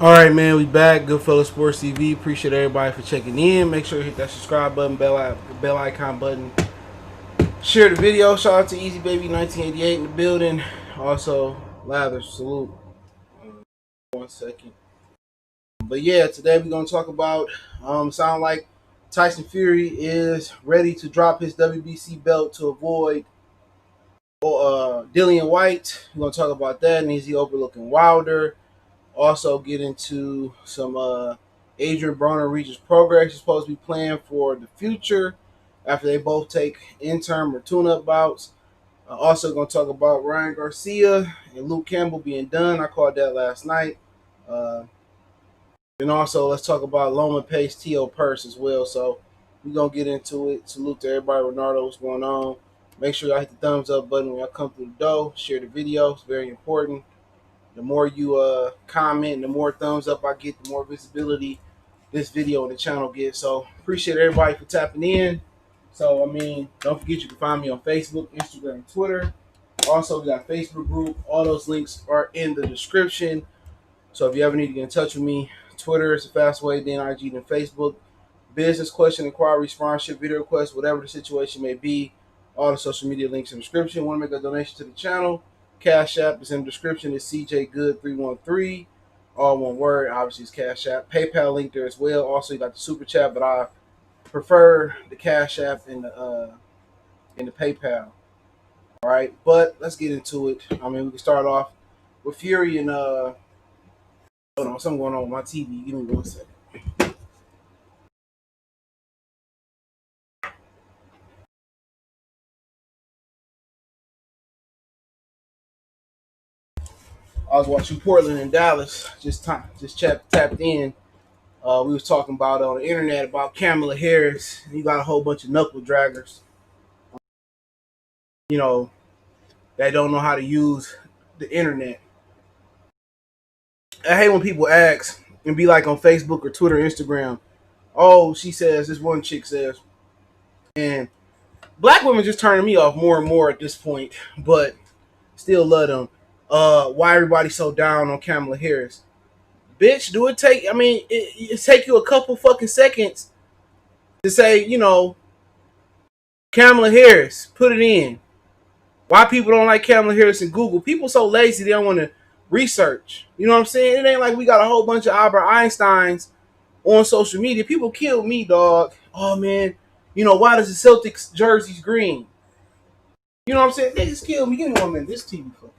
All right, man, we back. Goodfellas Sports TV. Appreciate everybody for checking in. Make sure you hit that subscribe button, bell icon button. Share the video. Shout out to Easy Baby 1988 in the building. Also, Lather, salute. 1 second. But yeah, today we're gonna talk about. Sound like Tyson Fury is ready to drop his WBC belt to avoid Dillian Whyte. We're gonna talk about that, and is he overlooking Wilder? Also get into some Adrien Broner Regis Prograis is supposed to be playing for the future after they both take interim or tune-up bouts. Also going to talk about Ryan Garcia and Luke Campbell being done. I called that last night. Uh, and also let's talk about Loma Pace T.O. Purse as well. So we're going to get into it. Salute to everybody. Ronaldo, what's going on? Make sure y'all hit the thumbs up button when y'all come through the door. Share the video. It's very important. The more you comment, the more thumbs up I get, the more visibility this video and the channel gets. So appreciate everybody for tapping in. So don't forget you can find me on Facebook, Instagram, Twitter. Also, we got a Facebook group. All those links are in the description. So if you ever need to get in touch with me, Twitter is the fast way, then IG, then Facebook. Business question, inquiry, sponsorship, video request, whatever the situation may be. All the social media links in the description. Want to make a donation to the channel? Cash App is in the description. It's CJ Good 313, all one word. Obviously, it's Cash App. PayPal link there as well. Also, you got the Super Chat, but I prefer the Cash App and the PayPal. All right, but let's get into it. We can start off with Fury and hold on, something going on with my TV. Give me 1 second. I was watching Portland and Dallas. Just tapped in. We was talking about on the internet about Kamala Harris. You got a whole bunch of knuckle draggers, that don't know how to use the internet. I hate when people ask and be like on Facebook or Twitter, Instagram. Oh, she says this one chick says, and black women just turning me off more and more at this point, but still love them. Why everybody so down on Kamala Harris? Bitch, do it take? It take you a couple fucking seconds to say, Kamala Harris. Put it in. Why people don't like Kamala Harris in Google? People so lazy they don't want to research. You know what I'm saying? It ain't like we got a whole bunch of Albert Einsteins on social media. People kill me, dog. Oh man, why does the Celtics jerseys green? You know what I'm saying? They just kill me. Give me 1 minute. This TV fucking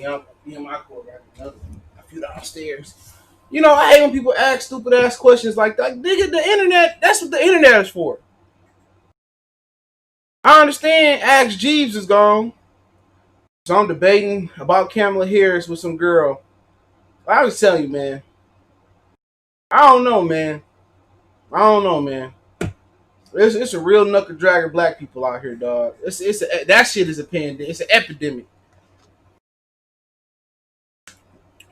up. My cord got another one. A few downstairs. I hate when people ask stupid ass questions like that. Nigga, the internet, that's what the internet is for. I understand Ask Jeeves is gone. So I'm debating about Kamala Harris with some girl. I was telling you, man. I don't know, man. It's a real knuckle dragger black people out here, dog. That shit is a pandemic. It's an epidemic.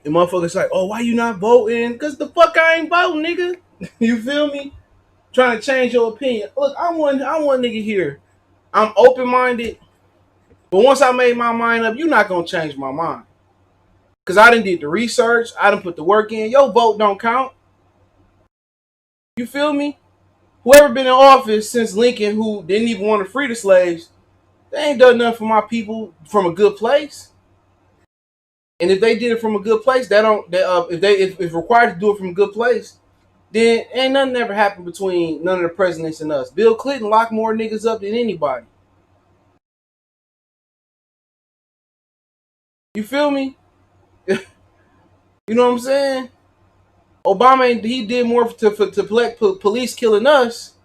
And motherfuckers like, oh, why you not voting? Cause the fuck I ain't voting, nigga. You feel me? Trying to change your opinion. Look, I'm one nigga here. I'm open minded, but once I made my mind up, you're not gonna change my mind. Cause I done did the research, I done put the work in. Your vote don't count. You feel me? Whoever been in office since Lincoln, who didn't even want to free the slaves, they ain't done nothing for my people from a good place. And if they did it from a good place, if required to do it from a good place, then ain't nothing ever happened between none of the presidents and us. Bill Clinton locked more niggas up than anybody. You feel me? You know what I'm saying? Obama, he did more to collect police killing us.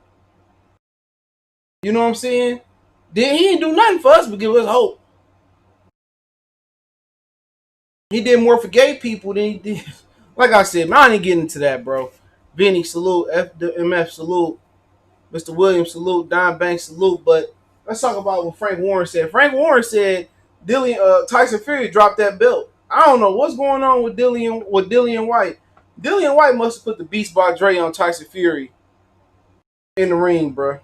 You know what I'm saying? Then he didn't do nothing for us but give us hope. He did more for gay people than he did. Like I said, man, I ain't getting into that, bro. Vinny, salute. MF, salute. Mr. Williams, salute. Don Banks, salute. But let's talk about what Frank Warren said. Frank Warren said Tyson Fury dropped that belt. I don't know what's going on with Dillian Whyte. Dillian Whyte must have put the Beast by Dre on Tyson Fury in the ring, bro.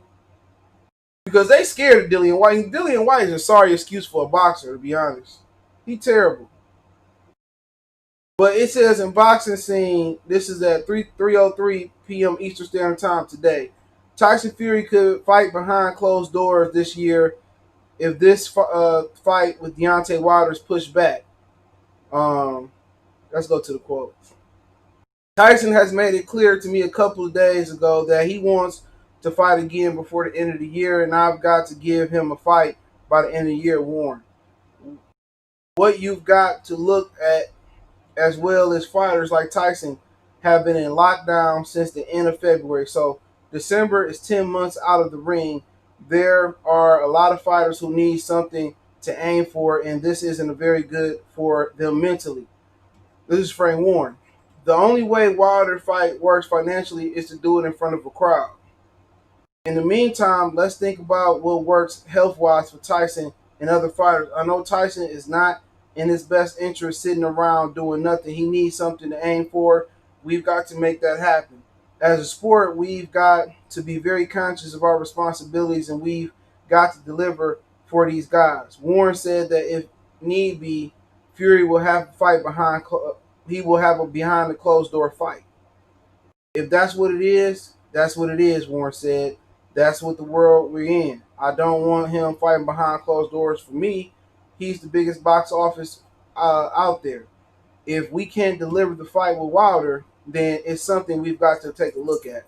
Because they scared of Dillian Whyte. Dillian Whyte is a sorry excuse for a boxer, to be honest. He terrible. But it says in boxing scene, this is at 3:03 p.m. Eastern Standard Time today. Tyson Fury could fight behind closed doors this year if this fight with Deontay Wilder is pushed back. Um, let's go to the quote. Tyson has made it clear to me a couple of days ago that he wants to fight again before the end of the year, and I've got to give him a fight by the end of the year, Warren. What you've got to look at, as well as fighters like Tyson, have been in lockdown since the end of February. So December is 10 months out of the ring. There are a lot of fighters who need something to aim for, and this isn't a very good for them mentally. This is Frank Warren. The only way Wilder fight works financially is to do it in front of a crowd. In the meantime, let's think about what works health wise for Tyson and other fighters. I know Tyson is not in his best interest sitting around doing nothing. He needs something to aim for. We've got to make that happen. As a sport, we've got to be very conscious of our responsibilities, and we've got to deliver for these guys. Warren said that if need be, Fury will have to fight behind. He will have a behind the closed door fight. If that's what it is, that's what it is, Warren said. That's what the world we're in. I don't want him fighting behind closed doors. For me, he's the biggest box office out there. If we can't deliver the fight with Wilder, then it's something we've got to take a look at.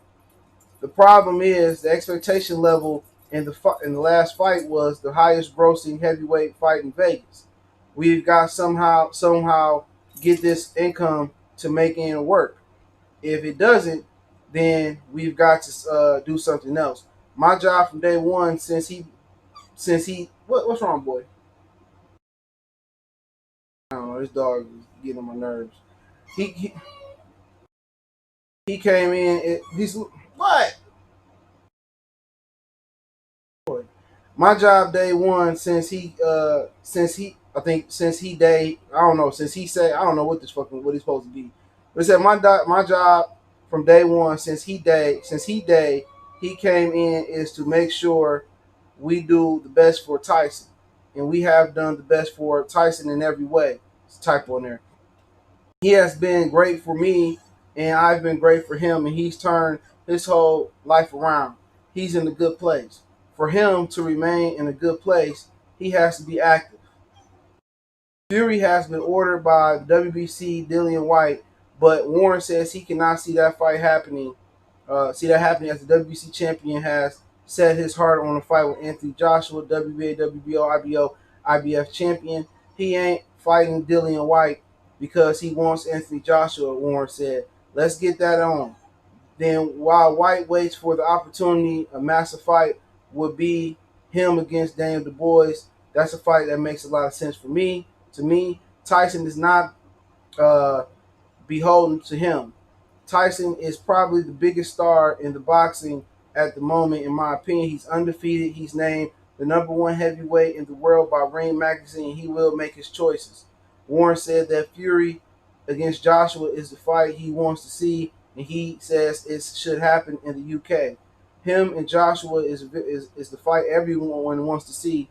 The problem is the expectation level in the last fight was the highest grossing heavyweight fight in Vegas. We've got somehow get this income to make it work. If it doesn't, then we've got to do something else. My job from day one, what's wrong, boy? I don't know. This dog is getting on my nerves. He he, he came in. He's what? My job day one since he I think since he day I don't know since he said I don't know what he's supposed to be. But it said my job from day one since he he came in is to make sure we do the best for Tyson, and we have done the best for Tyson in every way. It's a typo in there. He has been great for me, and I've been great for him, and he's turned his whole life around. He's in a good place. For him to remain in a good place, he has to be active. Fury has been ordered by the WBC, Dillian Whyte, but Warren says he cannot see that fight happening. As the WBC champion has set his heart on a fight with Anthony Joshua, WBA, WBO, IBO, IBF champion. He ain't fighting Dillian Whyte because he wants Anthony Joshua, Warren said. Let's get that on. Then while Whyte waits for the opportunity, a massive fight would be him against Daniel Dubois. That's a fight that makes a lot of sense for me. To me, Tyson is not uh, beholden to him. Tyson is probably the biggest star in the boxing at the moment, in my opinion. He's undefeated. He's named the number one heavyweight in the world by Ring Magazine. He will make his choices. Warren said that Fury against Joshua is the fight he wants to see, and he says it should happen in the UK. Him and Joshua is the fight everyone wants to see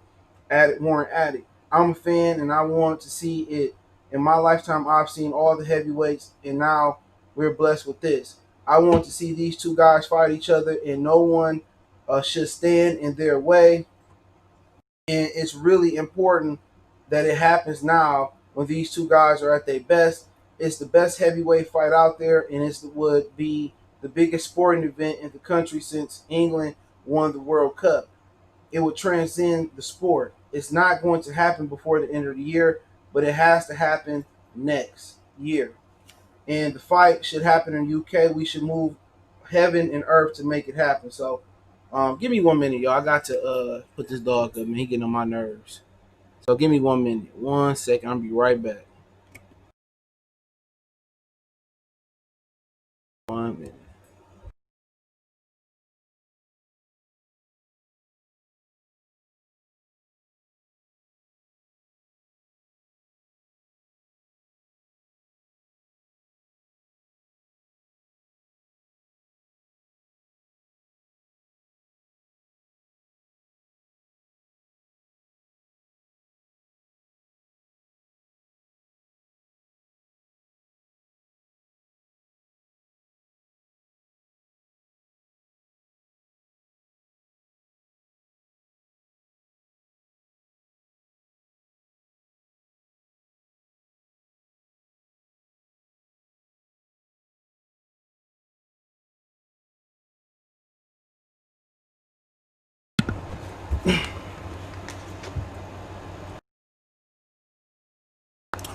at Warren Attic. I'm a fan, and I want to see it. In my lifetime, I've seen all the heavyweights, and now we're blessed with this. I want to see these two guys fight each other, and no one should stand in their way. And it's really important that it happens now when these two guys are at their best. It's the best heavyweight fight out there, and it would be the biggest sporting event in the country since England won the World Cup. It would transcend the sport. It's not going to happen before the end of the year, but it has to happen next year. And the fight should happen in the UK. We should move heaven and earth to make it happen. So, give me 1 minute, y'all. I got to put this dog up, man. He getting on my nerves. So give me 1 minute. 1 second. I'll be right back. 1 minute.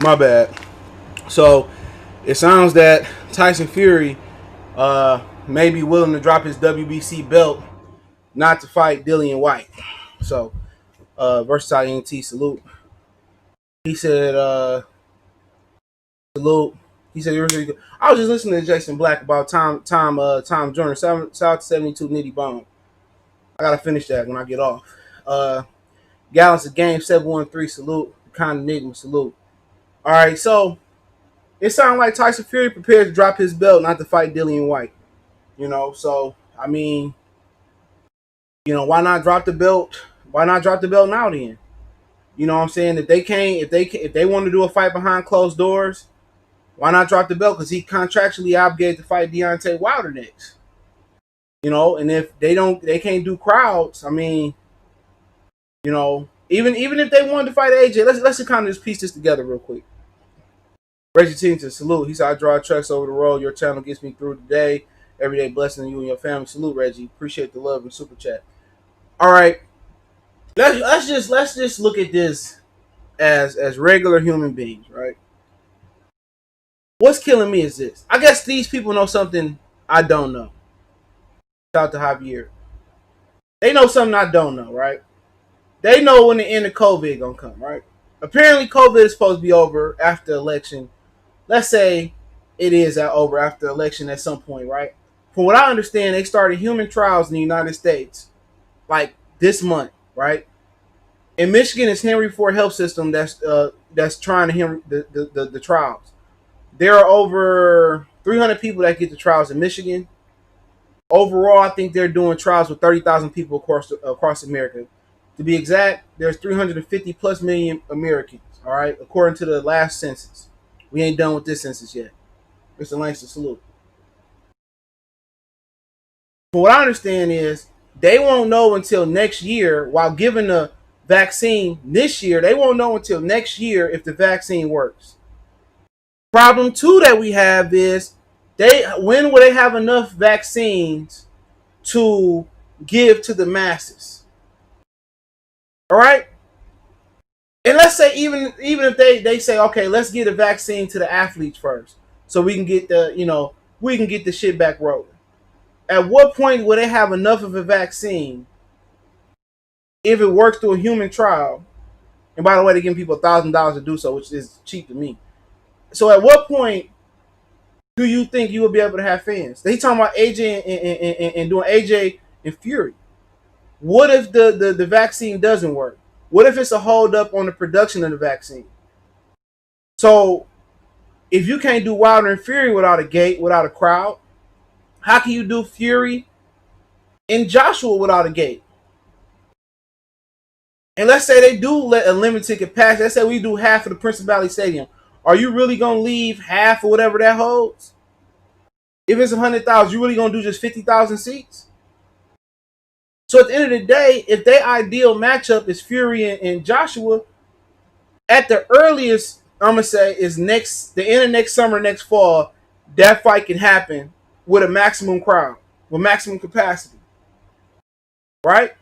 My bad. So it sounds that Tyson Fury may be willing to drop his WBC belt not to fight Dillian Whyte. So Versatile ENT, salute. He said salute. He said you're really good. I was just listening to Jason Black about Tom Joyner, South 72 Nitty Bone. I gotta finish that when I get off. Gallons of game 713, salute. Kind of Enigma, salute. All right, so it sounds like Tyson Fury prepared to drop his belt not to fight Dillian Whyte. So I mean, why not drop the belt? Why not drop the belt now then? You know what I'm saying? If they want to do a fight behind closed doors, why not drop the belt? Because he contractually obligated to fight Deontay Wilder next. And if they can't do crowds. I mean, even if they wanted to fight AJ, let's just kind of just piece this together real quick. Regis to salute. He said, I drive trucks over the road. Your channel gets me through the day. Everyday blessing to you and your family. Salute, Reggie. Appreciate the love and super chat. All right. Let's just look at this as regular human beings, right? What's killing me is this. I guess these people know something I don't know. Shout out to Javier. They know something I don't know, right? They know when the end of COVID gonna come, right? Apparently, COVID is supposed to be over after election. Let's say it is over after election at some point, right? From what I understand, they started human trials in the United States like this month, right? In Michigan, it's Henry Ford Health System that's trying to the trials. There are over 300 people that get the trials in Michigan. Overall, I think they're doing trials with 30,000 people across America. To be exact, there's 350 plus million Americans, all right, according to the last census. We ain't done with this census yet. Mr. Langston, salute. But what I understand is they won't know until next year, while giving the vaccine this year, they won't know until next year if the vaccine works. Problem two that we have is when will they have enough vaccines to give to the masses? All right? And let's say even if they say, okay, let's get a vaccine to the athletes first, so we can get the shit back rolling. At what point will they have enough of a vaccine if it works through a human trial? And by the way, they're giving people $1,000 to do so, which is cheap to me. So at what point do you think you will be able to have fans? They talking about AJ and doing AJ and Fury. What if the vaccine doesn't work? What if it's a hold up on the production of the vaccine? So if you can't do Wilder and Fury without a gate, without a crowd, how can you do Fury and Joshua without a gate? And let's say they do let a limited capacity. Let's say we do half of the Princeton Valley Stadium. Are you really going to leave half or whatever that holds? If it's 100,000, you really going to do just 50,000 seats? So at the end of the day, if their ideal matchup is Fury and Joshua, at the earliest, I'm going to say is the end of next summer, next fall, that fight can happen with a maximum crowd, with maximum capacity. Right?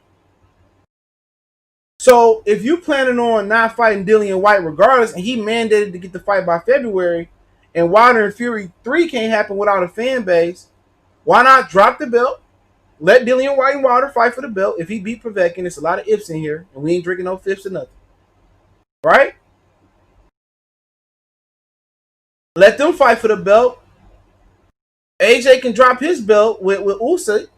So if you planning on not fighting Dillian Whyte regardless, and he mandated to get the fight by February, and Wilder and Fury 3 can't happen without a fan base, why not drop the belt? Let Dillian Whyte and Wilder fight for the belt. If he beat Povetkin, it's a lot of ifs in here, and we ain't drinking no fifths or nothing. Right? Let them fight for the belt. AJ can drop his belt with Usyk.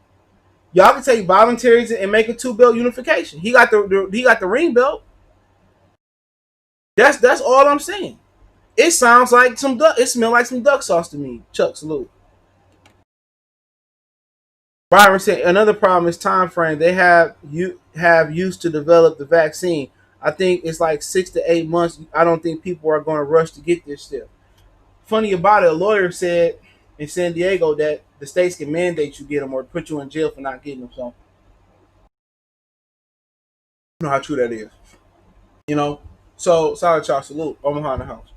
Y'all can take voluntaries and make a 2-belt unification. He got the ring belt. That's all I'm saying. It sounds like it smells like some duck sauce to me. Chuck, salute. Byron said another problem is time frame. They have used to develop the vaccine. I think it's like 6 to 8 months. I don't think people are going to rush to get this still. Funny about it, a lawyer said in San Diego that the states can mandate you get them or put you in jail for not getting them. So, you know how true that is. So sorry, y'all. Salute. Omaha in the house.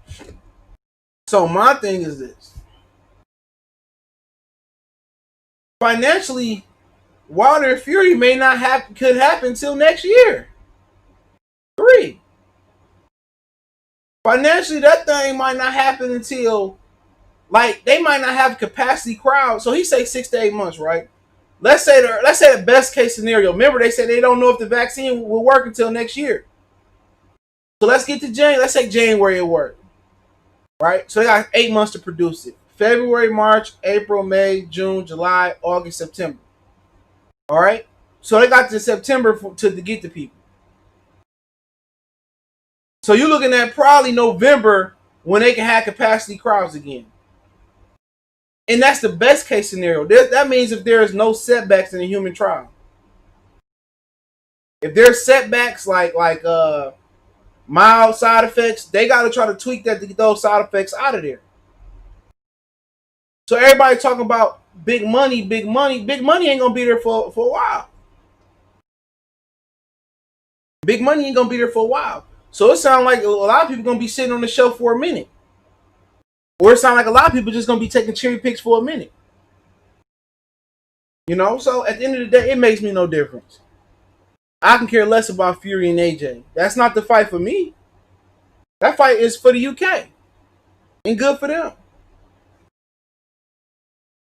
So my thing is this. Financially, Wilder and Fury could happen until next year. 3. Financially, that thing might not happen until, like, they might not have capacity crowd. So he say 6 to 8 months, right? Let's say the best case scenario. Remember, they said they don't know if the vaccine will work until next year. So let's get to January. Let's say January it worked, right? So they got 8 months to produce it. February, March, April, May, June, July, August, September. All right. So they got to September to get the people. So you're looking at probably November when they can have capacity crowds again. And that's the best case scenario. That means if there is no setbacks in the human trial. If there's setbacks like mild side effects, they got to try to tweak that to get those side effects out of there. So everybody talking about big money. Big money ain't gonna be there for a while. Big money ain't gonna be there for a while. So it sounds like a lot of people gonna be sitting on the shelf for a minute. Or it sounds like a lot of people just gonna be taking cherry picks for a minute. You know, so at the end of the day, it makes me no difference. I can care less about Fury and AJ. That's not the fight for me. That fight is for the UK. And good for them.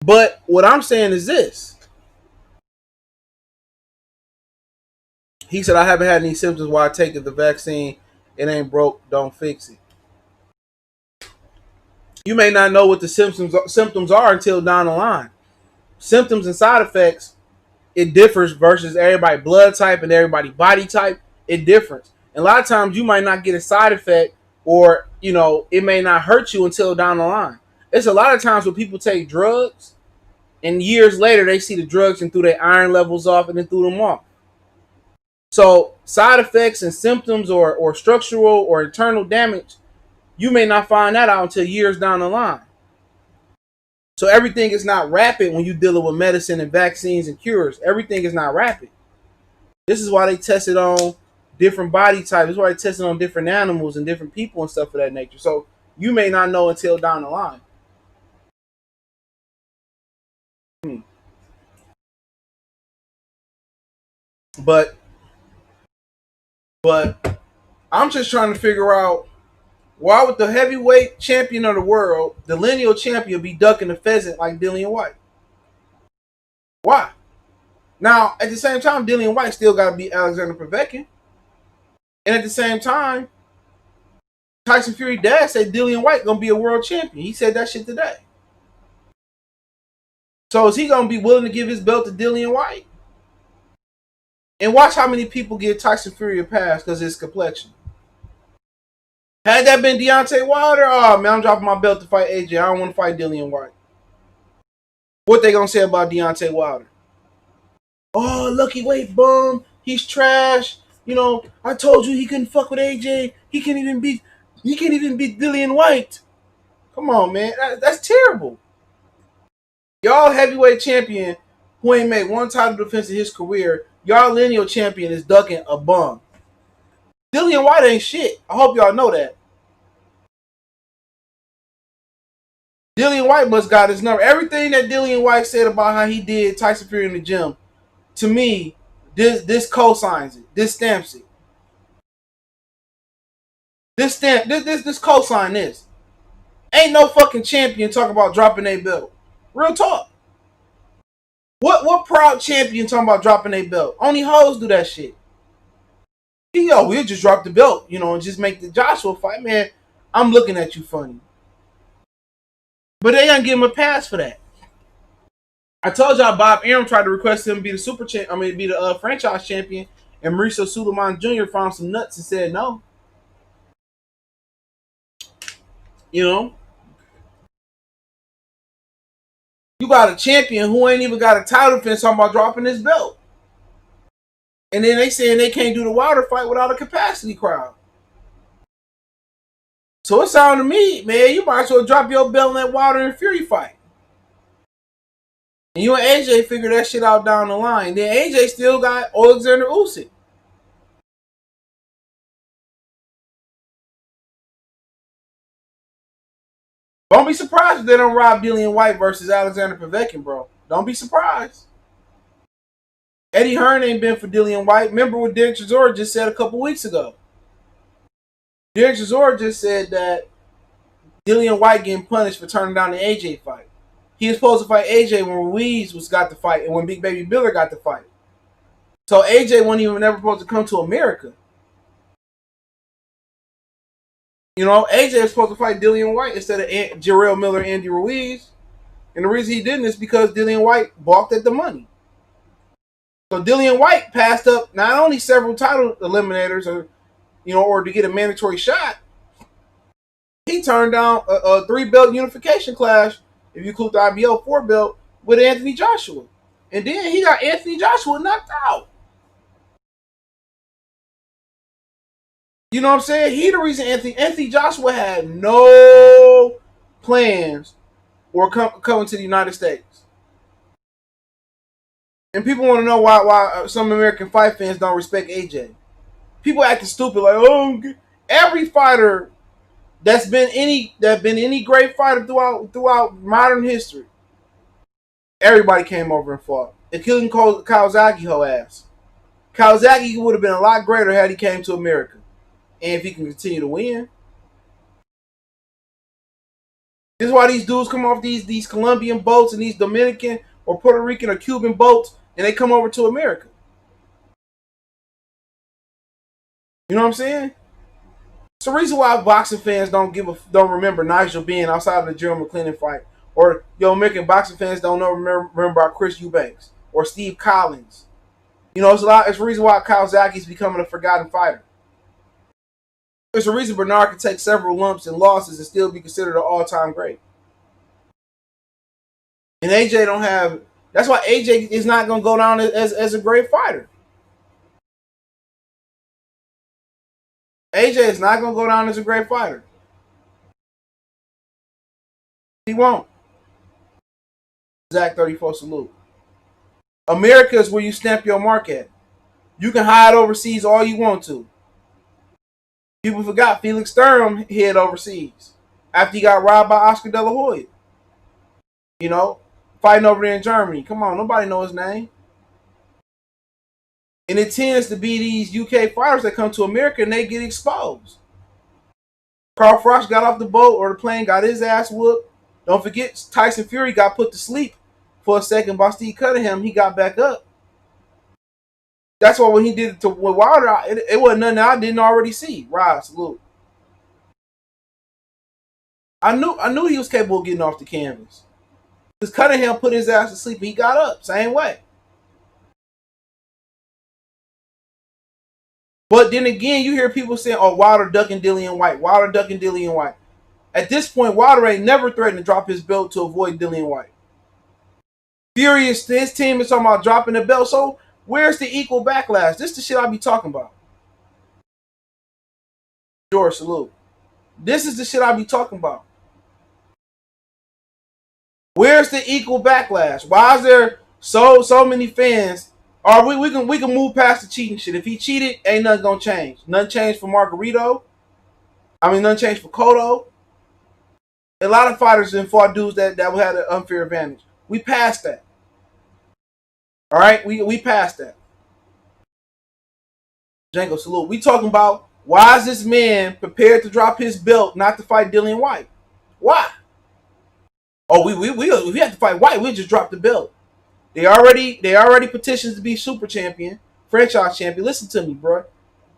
But what I'm saying is this. He said, I haven't had any symptoms while I take the vaccine. It ain't broke. Don't fix it. You may not know what the symptoms are until down the line. Symptoms and side effects, it differs versus everybody blood type and everybody body type. It differs. And a lot of times you might not get a side effect or, you know, it may not hurt you until down the line. It's a lot of times when people take drugs and years later they see the drugs and threw their iron levels off and then threw them off. So side effects and symptoms or structural or internal damage, you may not find that out until years down the line. So everything is not rapid when you're dealing with medicine and vaccines and cures. Everything is not rapid. This is why they tested on different body types. This is why they tested on different animals and different people and stuff of that nature. So you may not know until down the line. But I'm just trying to figure out, why would the heavyweight champion of the world, the lineal champion, be ducking the pheasant like Dillian Whyte? Why? Now, at the same time, Dillian Whyte still got to beat Alexander Povetkin. And at the same time, Tyson Fury dad said Dillian Whyte going to be a world champion. He said that shit today. So is he going to be willing to give his belt to Dillian Whyte? And watch how many people give Tyson Fury a pass because of his complexion. Had that been Deontay Wilder, oh man, I'm dropping my belt to fight AJ. I don't want to fight Dillian Whyte. What they gonna say about Deontay Wilder? Oh, lucky weight bum. He's trash. You know, I told you he couldn't fuck with AJ. He can't even beat Dillian Whyte. Come on, man. That's terrible. Y'all heavyweight champion who ain't made one title defense in his career, y'all lineal champion is ducking a bum. Dillian Whyte ain't shit. I hope y'all know that. Dillian Whyte must got his number. Everything that Dillian Whyte said about how he did Tyson Fury in the gym, to me, this co-signs it. This stamps it. This co-sign this. Ain't no fucking champion talking about dropping a belt. Real talk. What proud champion talking about dropping a belt? Only hoes do that shit. Yo, we'll just drop the belt, you know, and just make the Joshua fight. Man, I'm looking at you funny. But they ain't give him a pass for that. I told y'all Bob Arum tried to request him be the franchise champion, and Mauricio Suleiman Jr. found some nuts and said no. You know, you got a champion who ain't even got a title defense talking about dropping his belt. And then they saying they can't do the Wilder fight without a capacity crowd. So it sounded to me, man, you might as well drop your belt in that Wilder and Fury fight. And you and AJ figure that shit out down the line. Then AJ still got Alexander Usyk. Don't be surprised if they don't rob Dillian Whyte versus Alexander Povetkin, bro. Don't be surprised. Eddie Hearn ain't been for Dillian Whyte. Remember what Derek Chisora just said a couple weeks ago. Derek Chisora just said that Dillian Whyte getting punished for turning down the AJ fight. He was supposed to fight AJ when Ruiz got the fight and when Big Baby Miller got the fight. So AJ wasn't even ever supposed to come to America. You know, AJ was supposed to fight Dillian Whyte instead of Jarrell Miller and Andy Ruiz. And the reason he didn't is because Dillian Whyte balked at the money. So Dillian Whyte passed up not only several title eliminators or to get a mandatory shot, he turned down a 3-belt unification clash, if you include the IBO 4-belt, with Anthony Joshua. And then he got Anthony Joshua knocked out. You know what I'm saying? He the reason Anthony Joshua had no plans or coming to the United States. And people want to know why some American fight fans don't respect AJ. People acting stupid like, oh, every fighter that's been any great fighter throughout modern history, everybody came over and fought, including Kawasaki whole ass. Kawasaki would have been a lot greater had he came to America. And if he can continue to win. This is why these dudes come off these Colombian boats and these Dominican or Puerto Rican or Cuban boats and they come over to America. You know what I'm saying? It's the reason why boxing fans don't remember Nigel Benn outside of the Gerald McClellan fight. Or American boxing fans don't remember about Chris Eubanks or Steve Collins. You know, it's the reason why Kawasaki's becoming a forgotten fighter. There's a reason Bernard can take several lumps and losses and still be considered an all-time great. And AJ don't have... That's why AJ is not going to go down as a great fighter. AJ is not going to go down as a great fighter. He won't. Zach 34 salute. America is where you stamp your mark at. You can hide overseas all you want to. People forgot Felix Sturm hid overseas after he got robbed by Oscar De La Hoya. You know, fighting over there in Germany. Come on, nobody knows his name. And it tends to be these UK fighters that come to America and they get exposed. Carl Frost got off the boat or the plane, got his ass whooped. Don't forget, Tyson Fury got put to sleep for a second by Steve Cunningham. He got back up. That's why when he did it with Wilder, it wasn't nothing I didn't already see. Right, salute. I knew he was capable of getting off the canvas. Because Cunningham put his ass to sleep and he got up. Same way. But then again, you hear people saying, oh, Wilder ducking Dillian Whyte. Wilder ducking Dillian Whyte. At this point, Wilder ain't never threatened to drop his belt to avoid Dillian Whyte. Furious, his team is talking about dropping the belt. So where's the equal backlash? This is the shit I be talking about. George, salute. This is the shit I be talking about. Where's the equal backlash? Why is there so many fans? Or we can move past the cheating shit. If he cheated, ain't nothing gonna change. Nothing changed for Margarito. Nothing changed for Cotto. A lot of fighters then fought dudes that had an unfair advantage. We passed that. All right, we passed that. Django, salute. We talking about why is this man prepared to drop his belt not to fight Dillian Whyte? Why? Oh, we have to fight Whyte. We just dropped the belt. They already petitioned to be super champion, franchise champion. Listen to me, bro.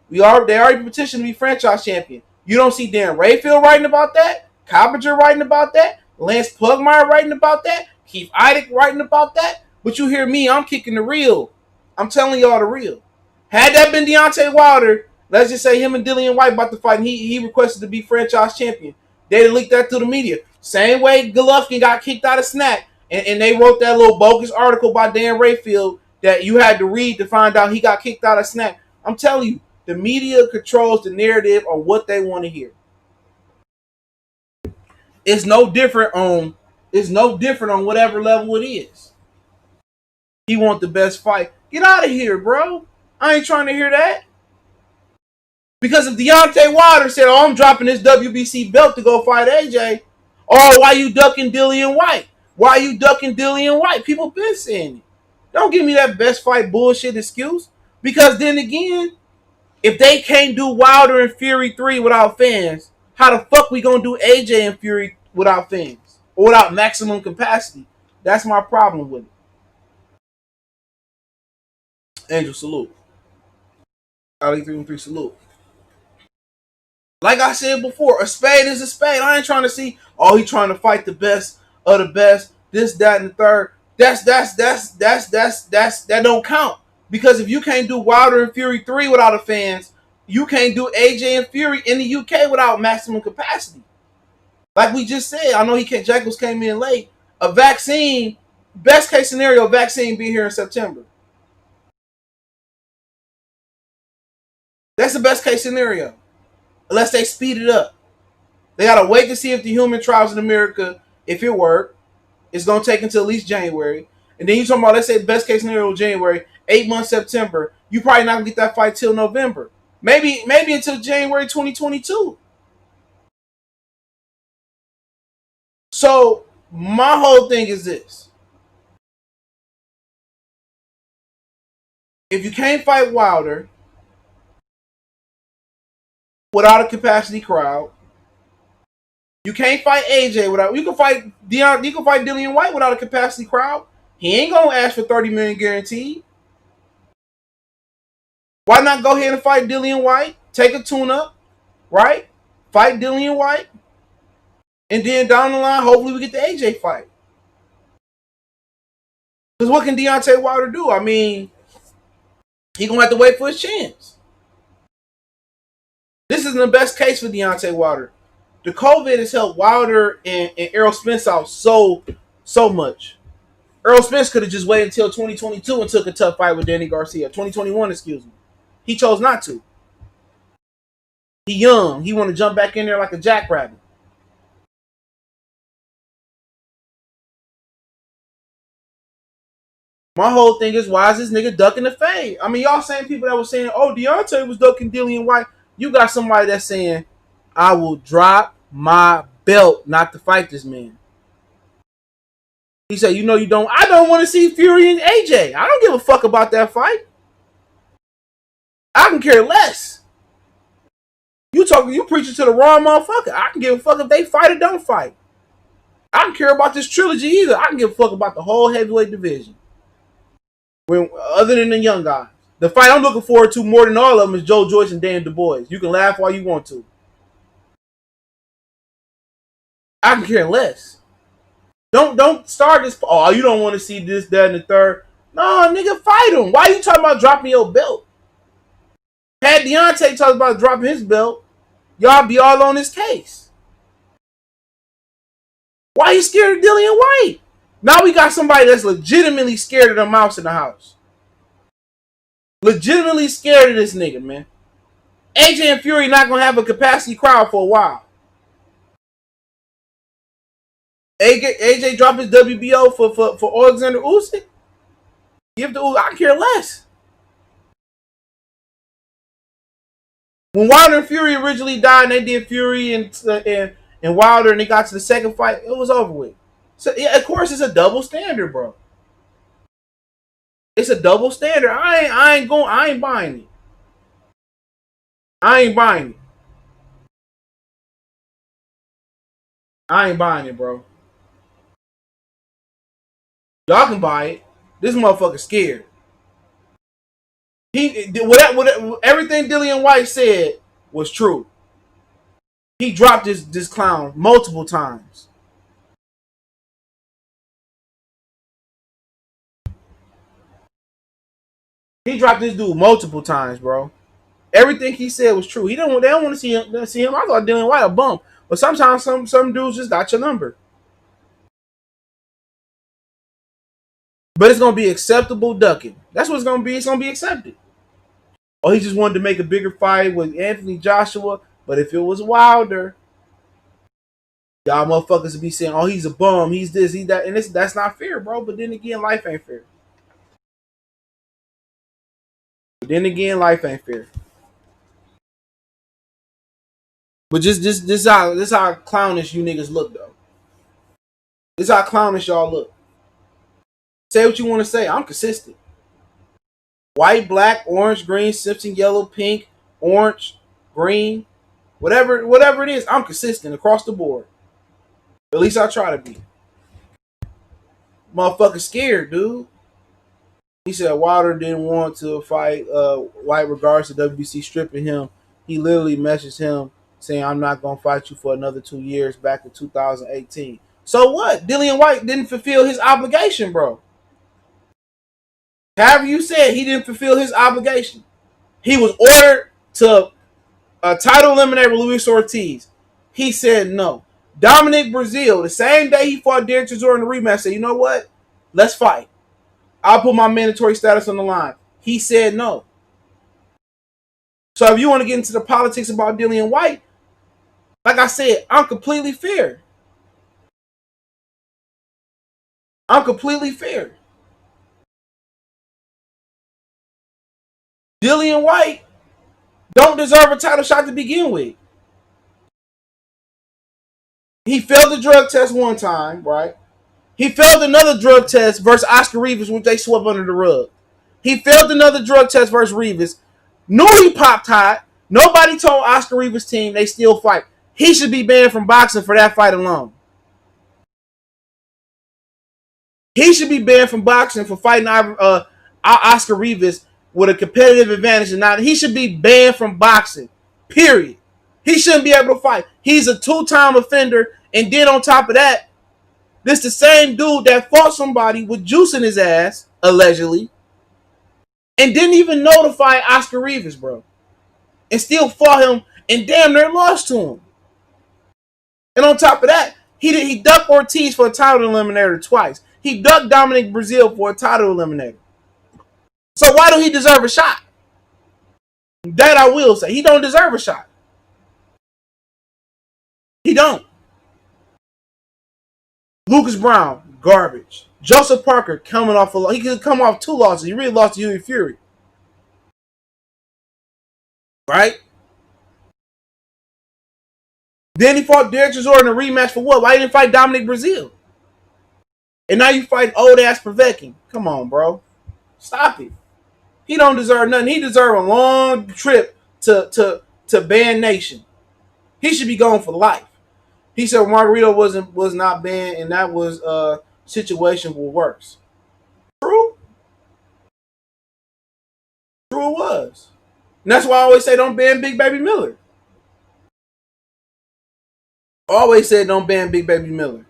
They already petitioned to be franchise champion. You don't see Dan Rayfield writing about that, Coppinger writing about that, Lance Pugmire writing about that, Keith Idec writing about that. But you hear me, I'm kicking the real. I'm telling y'all the real. Had that been Deontay Wilder, let's just say him and Dillian Whyte about to fight, and he requested to be franchise champion. They'd have leaked that to the media. Same way Golovkin got kicked out of Snack. And they wrote that little bogus article by Dan Rayfield that you had to read to find out he got kicked out of Snack. I'm telling you, the media controls the narrative on what they want to hear. It's no different on whatever level it is. He want the best fight. Get out of here, bro. I ain't trying to hear that. Because if Deontay Wilder said, oh, I'm dropping this WBC belt to go fight AJ, oh, why you ducking Dillian Whyte? Why you ducking Dillian Whyte? People been saying it. Don't give me that best fight bullshit excuse. Because then again, If they can't do Wilder and Fury 3 without fans, how the fuck we gonna do AJ and Fury without fans or without maximum capacity? That's my problem with it. Angel, salute. Ali 313, salute. Like I said before, a spade is a spade. I ain't trying to see, oh, he trying to fight the best of the best, this, that, and the third. That don't count. Because if you can't do Wilder and Fury 3 without the fans, you can't do AJ and Fury in the UK without maximum capacity. Like we just said, I know Jackals came in late. A vaccine, best case scenario, vaccine be here in September. That's the best case scenario. Unless they speed it up. They gotta wait to see if the human trials in America, if it work, it's gonna take until at least January. And then you talking about, let's say best case scenario January, 8 months September. You probably not gonna get that fight till November. Maybe until January 2022. So my whole thing is this. If you can't fight Wilder without a capacity crowd, you can't fight AJ without. You can fight Deontay. You can fight Dillian Whyte without a capacity crowd. He ain't gonna ask for $30 million guaranteed. Why not go ahead and fight Dillian Whyte? Take a tune-up, right? Fight Dillian Whyte, and then down the line, hopefully we get the AJ fight. Because what can Deontay Wilder do? I mean, he gonna have to wait for his chance. This isn't the best case for Deontay Wilder. The COVID has helped Wilder and Errol Spence out so much. Errol Spence could have just waited until 2022 and took a tough fight with Danny Garcia. 2021, excuse me. He chose not to. He young. He want to jump back in there like a jackrabbit. My whole thing is, why is this nigga ducking the fade? I mean, y'all same people that was saying, oh, Deontay was ducking Dillian Whyte. You got somebody that's saying, I will drop my belt not to fight this man. He said, you know you don't. I don't want to see Fury and AJ. I don't give a fuck about that fight. I can care less. You preaching to the wrong motherfucker. I can give a fuck if they fight or don't fight. I don't care about this trilogy either. I can give a fuck about the whole heavyweight division. Other than the young guys. The fight I'm looking forward to more than all of them is Joe Joyce and Dan Du Bois. You can laugh while you want to. I can care less. Don't start this. Oh, you don't want to see this, that, and the third. No, nigga, fight him. Why are you talking about dropping your belt? Had Deontay talked about dropping his belt, y'all be all on his case. Why are you scared of Dillian Whyte? Now we got somebody that's legitimately scared of the mouse in the house. Legitimately scared of this nigga, man. AJ and Fury not going to have a capacity crowd for a while. AJ drop his WBO for Alexander Usyk? Give the Usyk. I care less. When Wilder and Fury originally died and they did Fury and Wilder and they got to the second fight, it was over with. So, yeah, of course, it's a double standard, bro. It's a double standard. I ain't buying it. I ain't buying it. I ain't buying it, bro. Y'all can buy it. This motherfucker's scared. Everything Dillian Whyte said was true. He dropped this clown multiple times. He dropped this dude multiple times, bro. Everything he said was true. They don't want to see him. I thought Dillian Whyte a bump, but sometimes some dudes just got your number. But it's gonna be acceptable ducking. That's what it's gonna be. It's gonna be accepted. Oh, he just wanted to make a bigger fight with Anthony Joshua. But if it was Wilder, y'all motherfuckers would be saying, "Oh, he's a bum. He's this, he's that," and that's not fair, bro. But then again, life ain't fair. But just this how clownish you niggas look, though. This how clownish y'all look. Say what you want to say. I'm consistent. White, black, orange, green, Simpson, yellow, pink, orange, green, whatever it is, I'm consistent across the board. At least I try to be. Motherfucker scared, dude. He said Wilder didn't want to fight Whyte regards to WBC stripping him. He literally messaged him saying, I'm not going to fight you for another 2 years back in 2018. So what? Dillian Whyte didn't fulfill his obligation, bro. However you said, he didn't fulfill his obligation. He was ordered to a title eliminator with Luis Ortiz. He said no. Dominic Breazeale, the same day he fought Derek Chisora in the rematch, said, you know what? Let's fight. I'll put my mandatory status on the line. He said no. So if you want to get into the politics about Dillian Whyte, like I said, I'm completely fair. I'm completely fair. Dillian Whyte don't deserve a title shot to begin with. He failed the drug test one time, right? He failed another drug test versus Oscar Rivas, which they swept under the rug. He failed another drug test versus Rivas. Knew he popped hot. Nobody told Oscar Rivas' team they still fight. He should be banned from boxing for that fight alone. He should be banned from boxing for fighting Oscar Rivas with a competitive advantage. And not, he should be banned from boxing. Period. He shouldn't be able to fight. He's a two-time offender. And then on top of that, this the same dude that fought somebody with juice in his ass, allegedly, and didn't even notify Oscar Rivas, bro. And still fought him and damn near lost to him. And on top of that, he ducked Ortiz for a title eliminator twice. He ducked Dominic Breazeale for a title eliminator. So why do he deserve a shot? That I will say. He don't deserve a shot. He don't. Lucas Brown, garbage. Joseph Parker coming off a loss. He could come off 2 losses. He really lost to Hughie Fury. Right? Then he fought Derek Chisora in a rematch for what? Why didn't he fight Dominic Breazeale? And now you fight old ass Povetkin. Come on, bro. Stop it. He don't deserve nothing. He deserve a long trip to Banned Nation. He should be gone for life. He said Margarito was not banned, and that was a situation for worse. True. True it was. And that's why I always say don't ban Big Baby Miller. I always said don't ban Big Baby Miller.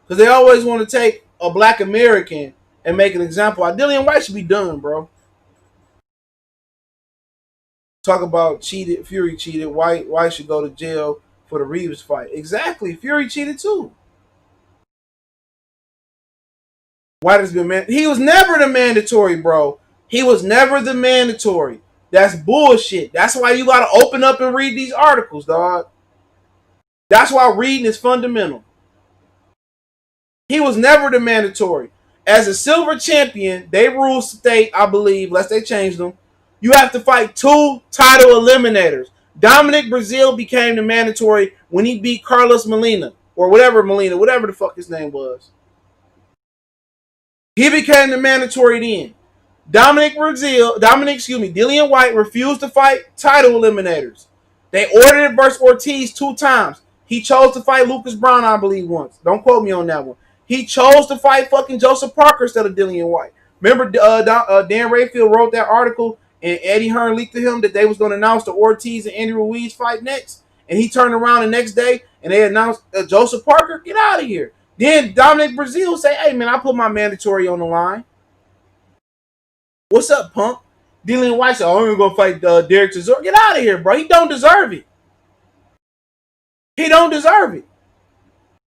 Because they always want to take a black American and make an example. Dillian Whyte should be done, bro. Talk about cheated. Fury cheated. Whyte should go to jail for the Rivas fight. Exactly. Fury cheated too. Whyte has been he was never the mandatory, bro. He was never the mandatory. That's bullshit. That's why you gotta open up and read these articles, dog. That's why reading is fundamental. He was never the mandatory. As a silver champion, they rules state, I believe, unless they changed them, you have to fight 2 title eliminators. Dominic Breazeale became the mandatory when he beat Carlos Molina, or whatever the fuck his name was. He became the mandatory then. Dillian Whyte refused to fight title eliminators. They ordered it versus Ortiz 2 times. He chose to fight Lucas Brown, I believe, once. Don't quote me on that one. He chose to fight fucking Joseph Parker instead of Dillian Whyte. Remember, Dan Rayfield wrote that article, and Eddie Hearn leaked to him that they was going to announce the Ortiz and Andy Ruiz fight next. And he turned around the next day, and they announced Joseph Parker. Get out of here. Then Dominic Breazeale say, hey, man, I put my mandatory on the line. What's up, punk? Dillian Whyte said, oh, I'm going to fight Derek Chisora. Get out of here, bro. He don't deserve it. He don't deserve it.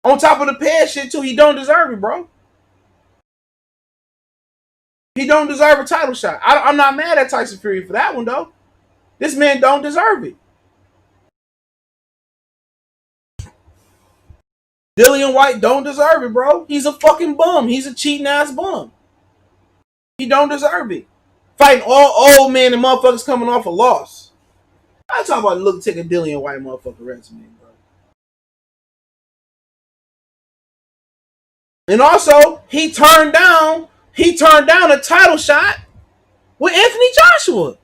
On top of the pad shit, too, he don't deserve it, bro. He don't deserve a title shot. I'm not mad at Tyson Fury for that one, though. This man don't deserve it. Dillian Whyte don't deserve it, bro. He's a fucking bum. He's a cheating ass bum. He don't deserve it. Fighting all old men and motherfuckers coming off a loss. I talk about look take a Dillian Whyte motherfucker resume, bro. And also, he turned down a title shot with Anthony Joshua.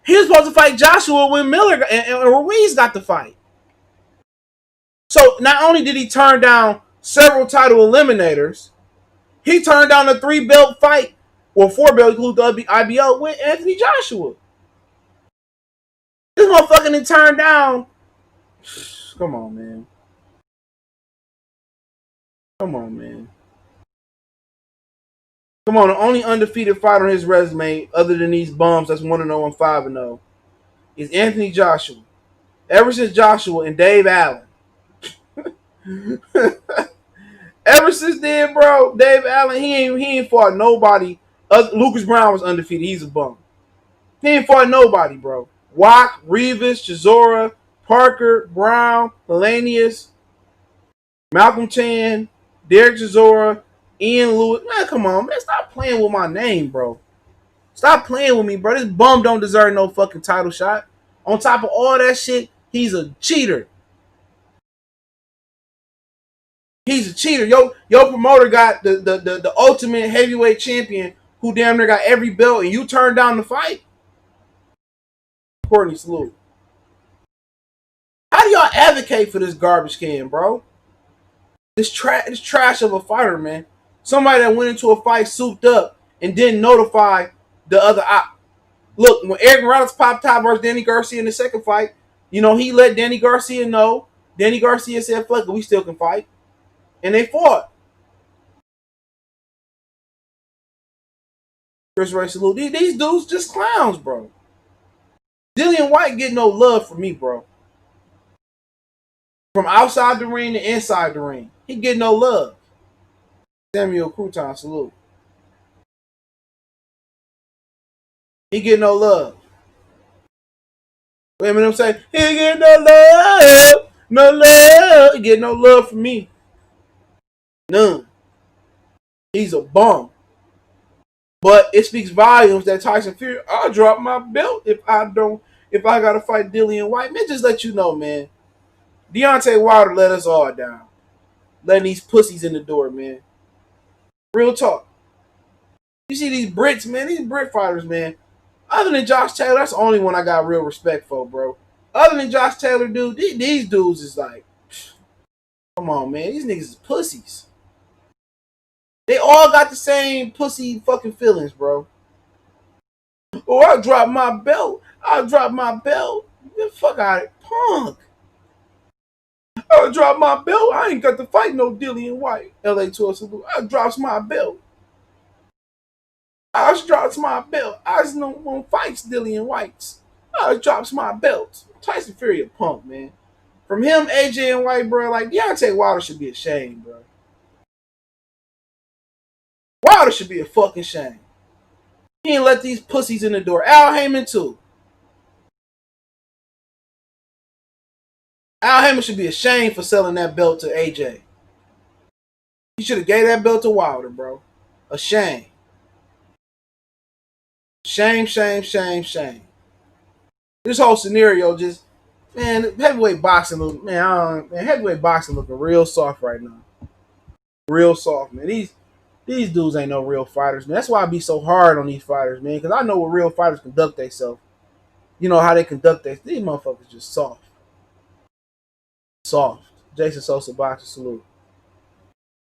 He was supposed to fight Joshua when Miller and Ruiz got the fight. So not only did he turn down several title eliminators, he turned down a 3-belt fight, or 4-belt, include the IBO, with Anthony Joshua. This motherfucker didn't turn down. Come on, man. Come on, man. Come on, the only undefeated fighter on his resume, other than these bums that's 1-0 and 5-0, is Anthony Joshua. Ever since Joshua and Dave Allen. Ever since then, bro, Dave Allen, he ain't fought nobody. Lucas Brown was undefeated. He's a bum. He ain't fought nobody, bro. Whyte, Regis, Chisora, Parker, Brown, Hellenius, Malcolm Chan, Derek Chisora, Ian Lewis. Man, come on, man. Stop playing with my name, bro. Stop playing with me, bro. This bum don't deserve no fucking title shot. On top of all that shit, he's a cheater. He's a cheater. Yo promoter got the ultimate heavyweight champion who damn near got every belt, and you turned down the fight? Courtney, salute. How do y'all advocate for this garbage can, bro? This trash of a fighter, man. Somebody that went into a fight souped up and didn't notify the other op. Look, when Eric Morales popped top versus Danny Garcia in the second fight, he let Danny Garcia know. Danny Garcia said, fuck it, we still can fight. And they fought. Chris Ray, salute. These dudes just clowns, bro. Dillian Whyte get no love from me, bro. From outside the ring to inside the ring, he get no love. Samuel Crouton, salute. He get no love. Wait a minute, I'm saying, he get no love. No love. He get no love from me. None. He's a bum. But it speaks volumes that Tyson Fury, I'll drop my belt if I gotta fight Dillian Whyte. Man, just let you know, man. Deontay Wilder let us all down. Letting these pussies in the door, man. Real talk. You see these Brits, man, these Brit fighters, man. Other than Josh Taylor, that's the only one I got real respect for, bro. Other than Josh Taylor, dude, these dudes is like, come on, man. These niggas is pussies. They all got the same pussy fucking feelings, bro. Oh, I dropped my belt. Get the fuck out of it. Punk. I dropped my belt. I ain't got to fight no Dillian Whyte. LA Tour salute. I drops my belt. I drops my belt. I just don't want fights Dillian Whyte. I drops my belt. Tyson Fury a punk, man. From him, AJ and Whyte, bro, like Deontay Wilder should be ashamed, bro. Wilder should be a fucking shame. He ain't let these pussies in the door. Al Heyman too. Al Heyman should be ashamed for selling that belt to AJ. He should have gave that belt to Wilder, bro. A shame. Shame, shame, shame, shame. This whole scenario just, man, heavyweight boxing looking real soft right now. Real soft, man. These dudes ain't no real fighters, man. That's why I be so hard on these fighters, man. Because I know what real fighters conduct themselves. You know how they conduct themselves. These motherfuckers just soft. Soft. Jason Sosa boxer, salute.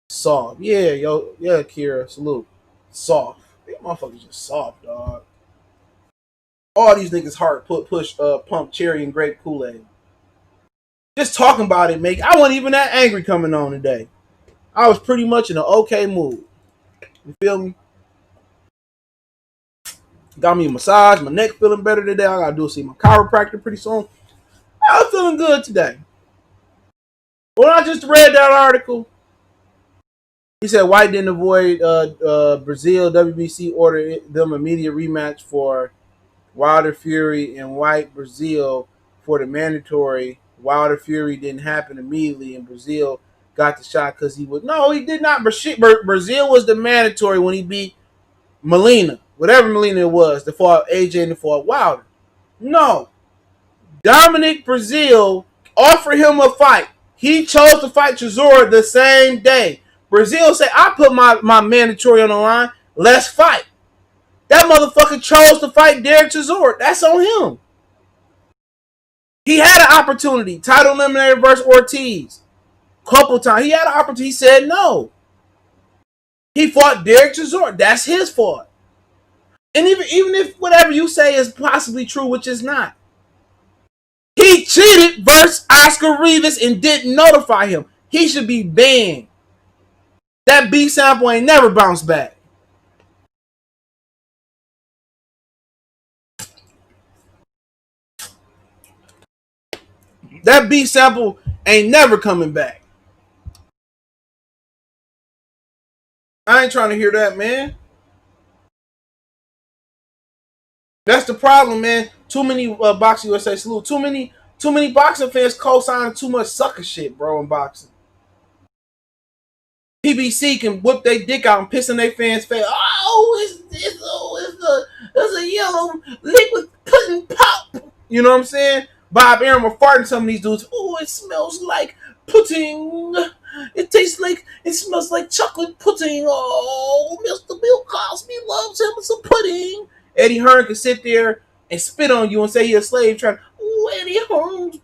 Soft. Yeah, Kira, salute. Soft. These motherfuckers just soft, dog. All these niggas heart pump cherry and grape Kool-Aid. Just talking about it, I wasn't even that angry coming on today. I was pretty much in an okay mood. You feel me? Got me a massage. My neck feeling better today. I gotta see my chiropractor pretty soon. I was feeling good today. When I just read that article, he said Whyte didn't avoid Brazil. WBC ordered them immediate rematch for Wilder Fury and Whyte Brazil for the mandatory. Wilder Fury didn't happen immediately, and Brazil got the shot because he did not. Brazil was the mandatory when he beat Molina, whatever Molina it was, to fought AJ and to fought Wilder. No, Dominic Brazil offered him a fight. He chose to fight Chisora the same day. Brazil said, I put my mandatory on the line. Let's fight. That motherfucker chose to fight Derek Chisora. That's on him. He had an opportunity. Title eliminator versus Ortiz. Couple times. He had an opportunity. He said no. He fought Derek Chisora. That's his fault. And even if whatever you say is possibly true, which is not, he cheated versus Oscar Rivas and didn't notify him. He should be banned. That B sample ain't never bounced back. That B sample ain't never coming back. I ain't trying to hear that, man. That's the problem, man. Too many Boxing USA salute. Too many boxing fans co-signing too much sucker shit, bro, in boxing. PBC can whip their dick out and piss in their fans' face. Oh, it's a yellow liquid pudding pop. You know what I'm saying? Bob Aaron will fart in some of these dudes. Oh, it smells like pudding. It smells like chocolate pudding. Oh, Mr. Bill Cosby loves him some pudding. Eddie Hearn can sit there and spit on you and say you're a slave trying. Oh, Eddie Hearn's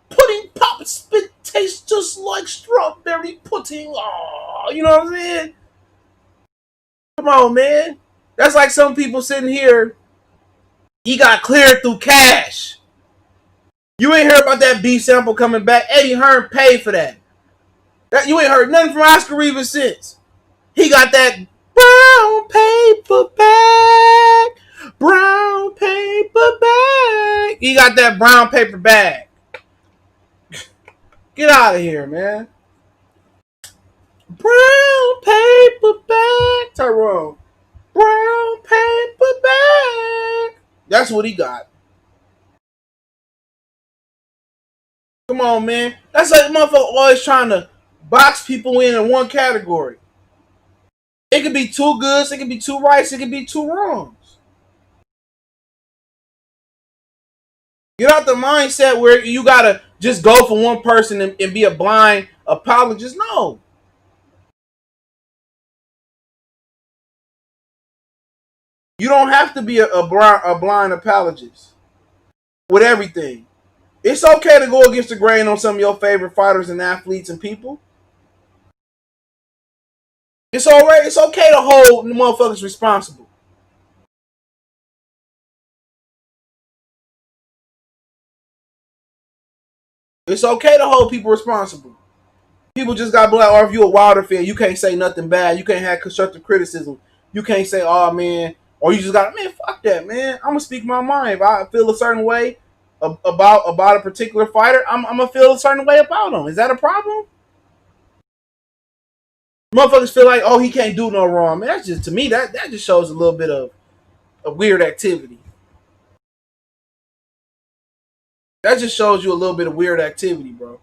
pudding pop spit tastes just like strawberry pudding. Oh, you know what I'm saying? Come on, man. That's like some people sitting here. He got cleared through cash. You ain't heard about that B sample coming back. Eddie Hearn paid for that. You ain't heard nothing from Oscar Rivas since. He got that brown paper bag. Brown paper bag. He got that brown paper bag. Get out of here, man. Brown paper bag. Tyrone. Brown paper bag. That's what he got. Come on, man. That's like motherfucker always trying to box people in one category. It could be two goods, it could be two rights, it could be two wrongs. Get out the mindset where you gotta just go for one person and be a blind apologist. No. You don't have to be a blind apologist with everything. It's okay to go against the grain on some of your favorite fighters and athletes and people. It's all right. It's okay to hold the motherfuckers responsible. It's okay to hold people responsible. People just got black. Or if you a Wilder fan, you can't say nothing bad. You can't have constructive criticism. You can't say, "Oh man," or you just got, "Man, fuck that, man. I'm gonna speak my mind. If I feel a certain way about a particular fighter, I'm gonna feel a certain way about him." Is that a problem? Motherfuckers feel like, "Oh, he can't do no wrong." Man, that's just, to me, that just shows a little bit of weird activity. That just shows you a little bit of weird activity, bro.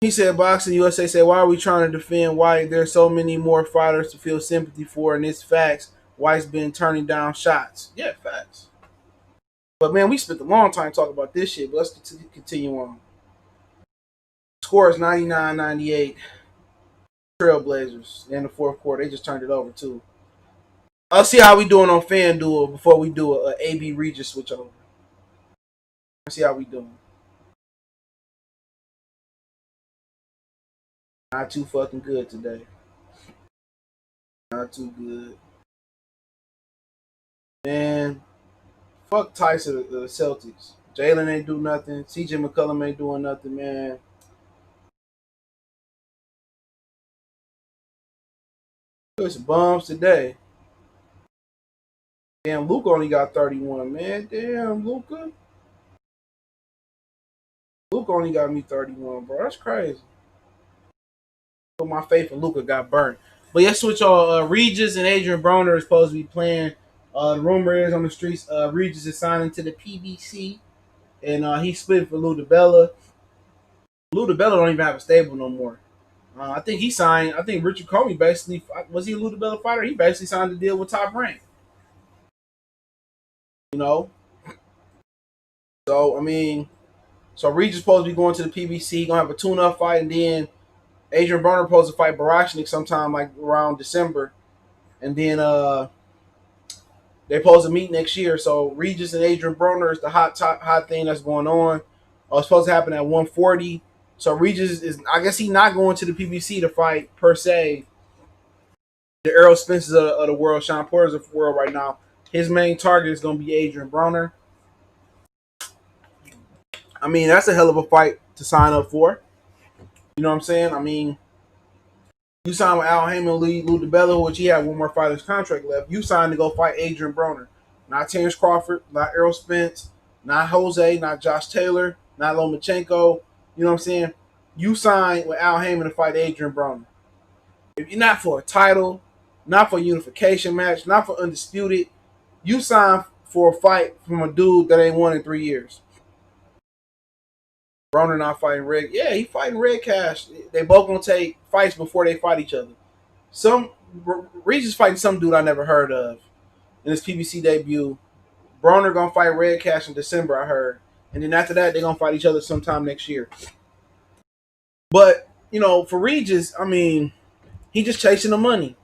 He said, Boxing USA said, why are we trying to defend Whyte? There's so many more fighters to feel sympathy for, and it's facts. Whyte's been turning down shots. Yeah, facts. But, man, we spent a long time talking about this shit, but let's continue on. Score is 99-98. Trailblazers in the fourth quarter. They just turned it over, too. I'll see how we doing on FanDuel before we do a AB Regis switch over. Let's see how we doing. Not too fucking good today. Not too good. Man, fuck Tyson, the Celtics. Jalen ain't do nothing. CJ McCollum ain't doing nothing, man. There's some bums today. Damn, Luka only got 31, man. Damn, Luka. Luka only got me 31, bro. That's crazy. But my faith in Luka got burnt. But yeah, switch on. Regis and Adrien Broner is supposed to be playing. The rumor is on the streets, Regis is signing to the PBC, and he's split for Lou DiBella. Lou DiBella don't even have a stable no more. I think he signed. I think Richard Comey basically, was he a Lou DiBella fighter? He basically signed a deal with Top Rank. You know. So I mean, Regis supposed to be going to the PBC, gonna have a tune-up fight, and then Adrien Broner supposed to fight Barashnik sometime like around December. and then they supposed to meet next year. So Regis and Adrien Broner is the hot thing that's going on. It's supposed to happen at 140. So Regis is, I guess, he not going to the PBC to fight per se the Errol Spences of the world, Sean Porter's of the world right now. His main target is going to be Adrien Broner. I mean, that's a hell of a fight to sign up for. You know what I'm saying? I mean, you signed with Al Heyman, Lou DiBello, which he had one more fighter's contract left. You signed to go fight Adrien Broner. Not Terrence Crawford, not Errol Spence, not Jose, not Josh Taylor, not Lomachenko. You know what I'm saying? You signed with Al Heyman to fight Adrien Broner. If you're not for a title, not for a unification match, not for undisputed, you signed for a fight from a dude that ain't won in 3 years. Broner not fighting Red. Yeah, he fighting Red Cash. They both gonna take fights before they fight each other. Regis fighting some dude I never heard of in his PBC debut. Broner gonna fight Red Cash in December, I heard, and then after that they're gonna fight each other sometime next year. But you know, for Regis, I mean, he just chasing the money.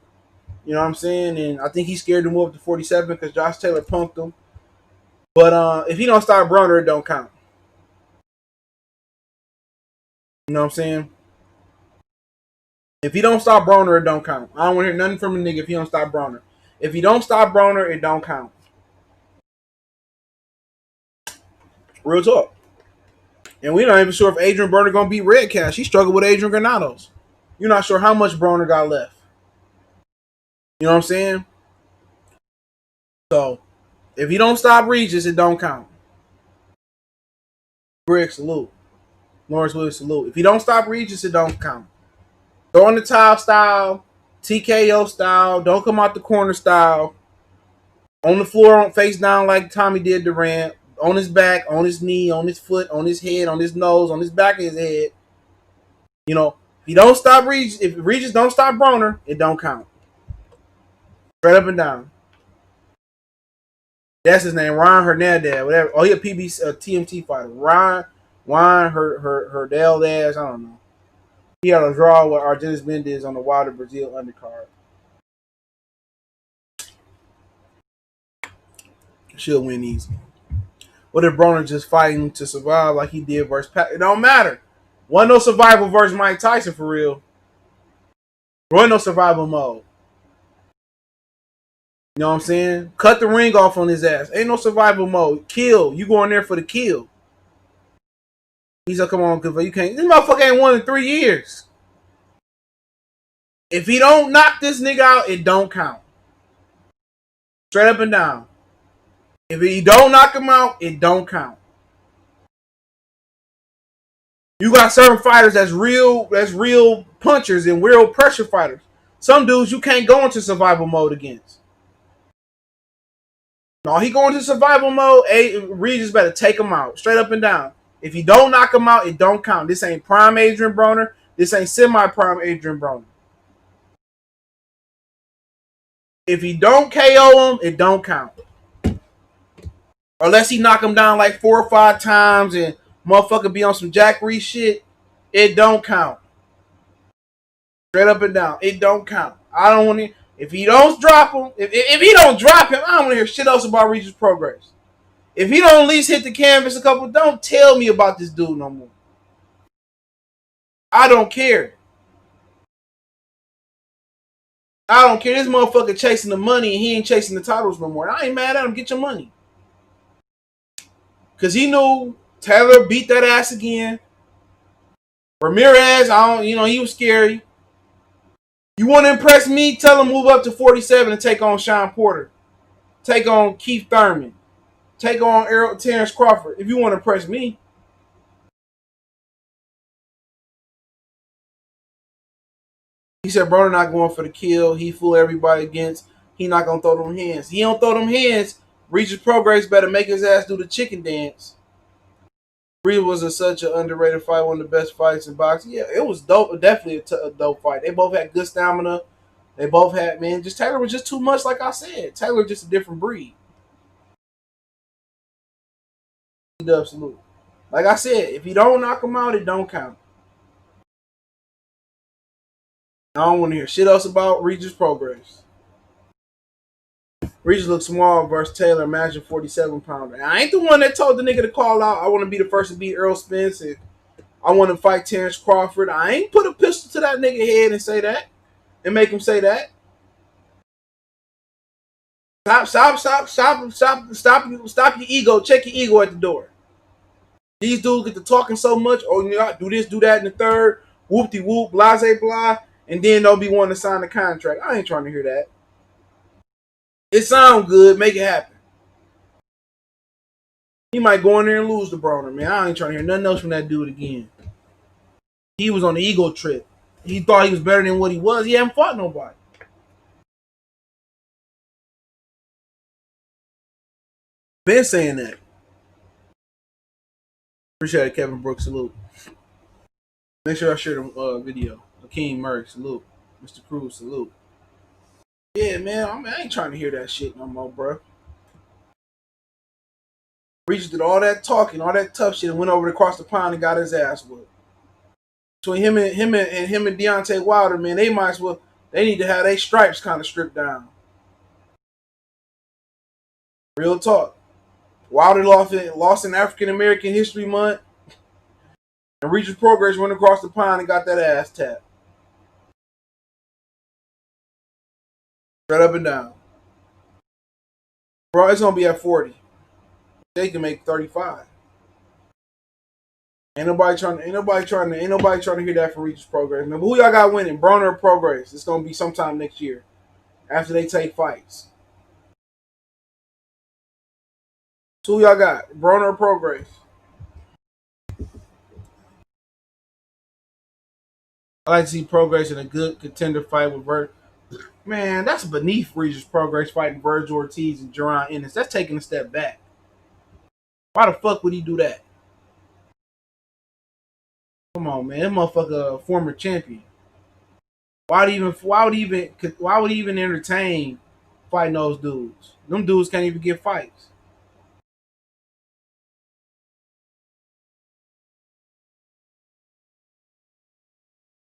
You know what I'm saying? And I think he's scared to move up to 47 because Josh Taylor punked him. But if he don't start Broner, it don't count. You know what I'm saying? If he don't stop Broner, it don't count. I don't want to hear nothing from a nigga if he don't stop Broner. If he don't stop Broner, it don't count. Real talk. And we're not even sure if Adrien Broner gonna beat Red Cash. He struggled with Adrian Granados. You're not sure how much Broner got left. You know what I'm saying? So if he don't stop Regis, it don't count. Greg, salute. Lawrence Williams, salute. If he don't stop Regis, it don't count. Throwing the towel style, TKO style, don't come out the corner style. On the floor, face down like Tommy did Durant. On his back, on his knee, on his foot, on his head, on his nose, on his back of his head. You know, if he don't stop Regis, if Regis don't stop Broner, it don't count. Straight up and down. That's his name, Ryan Hernandez, whatever. Oh, he a PBC, TMT fighter. Ryan Hernandez, I don't know. He had a draw with Argenis Mendez on the Wilder Brazil undercard. She'll win easy. What if Broner just fighting to survive like he did versus Pat? It don't matter. Wasn't no survival versus Mike Tyson for real. Wasn't no survival mode. You know what I'm saying? Cut the ring off on his ass. Ain't no survival mode. Kill. You going there for the kill. He's like, come on, you can't. This motherfucker ain't won in 3 years. If he don't knock this nigga out, it don't count. Straight up and down. If he don't knock him out, it don't count. You got certain fighters that's real punchers and real pressure fighters. Some dudes you can't go into survival mode against. No, he going into survival mode. Regis better take him out. Straight up and down. If you don't knock him out, it don't count. This ain't prime Adrien Broner. This ain't semi-prime Adrien Broner. If he don't KO him, it don't count. Unless he knock him down like 4 or 5 times and motherfucker be on some Jack Reese shit, it don't count. Straight up and down. It don't count. I don't want to. If he don't drop him, if he don't drop him, I don't want to hear shit else about Regis Prograis. If he don't at least hit the canvas a couple, don't tell me about this dude no more. I don't care. I don't care. This motherfucker chasing the money and he ain't chasing the titles no more. I ain't mad at him. Get your money. Because he knew Taylor beat that ass again. Ramirez, he was scary. You want to impress me? Tell him move up to 47 and take on Sean Porter. Take on Keith Thurman. Take on Terrence Crawford. If you want to impress me. He said Broner not going for the kill. He fool everybody against. He not going to throw them hands. He don't throw them hands. Regis Prograis better make his ass do the chicken dance. Regis was such an underrated fight, one of the best fights in boxing. Yeah, it was dope. Definitely a dope fight. They both had good stamina. They both had, just Taylor was just too much, like I said. Taylor just a different breed. Absolutely. Like I said, if you don't knock him out, it don't count. I don't want to hear shit else about Regis Prograis. Regis looks small versus Taylor. Imagine 47-pounder. I ain't the one that told the nigga to call out. I want to be the first to beat Earl Spence. And I want to fight Terrence Crawford. I ain't put a pistol to that nigga head and say that and make him say that. Stop your ego. Check your ego at the door. These dudes get to talking so much. Oh, you know, do this, do that in the third. Whoop-de-whoop, blase-blah. And then they'll be wanting to sign the contract. I ain't trying to hear that. It sounds good. Make it happen. He might go in there and lose to Broner, man. I ain't trying to hear nothing else from that dude again. He was on the ego trip. He thought he was better than what he was. He haven't fought nobody. Been saying that. Appreciate it, Kevin Brooks. Salute. Make sure I share the video. Akeem Murray. Salute. Mr. Cruz. Salute. Yeah, man. I ain't trying to hear that shit no more, bro. Regis did all that talking, all that tough shit, and went over across the pond and got his ass whooped. Between him and Deontay Wilder, man, they might as well. They need to have their stripes kind of stripped down. Real talk. Wilder lost in African American History Month, and Regis Prograis went across the pond and got that ass tapped. Straight up and down. Bro, it's gonna be at 40. They can make 35. Ain't nobody trying to hear that from Regis Prograis. Man, but who y'all got winning? Broner or Prograis? It's gonna be sometime next year. After they take fights. So who y'all got? Broner or Prograis? I like to see Prograis in a good contender fight with Virgil. Man, that's beneath Regis Prograis fighting Virgil Ortiz and Jaron Ennis. That's taking a step back. Why the fuck would he do that? Come on, man. That motherfucker a former champion. Why would he even entertain fighting those dudes? Them dudes can't even get fights.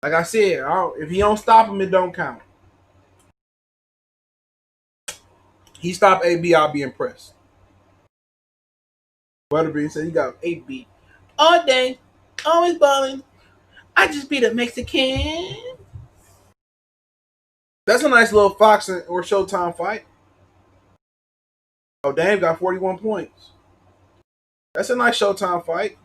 Like I said, if he don't stop him, it don't count. He stopped AB, I'll be impressed. Butterbean said he got 8 beat. All day, always balling. I just beat a Mexican. That's a nice little Fox or Showtime fight. Oh, Dame got 41 points. That's a nice Showtime fight.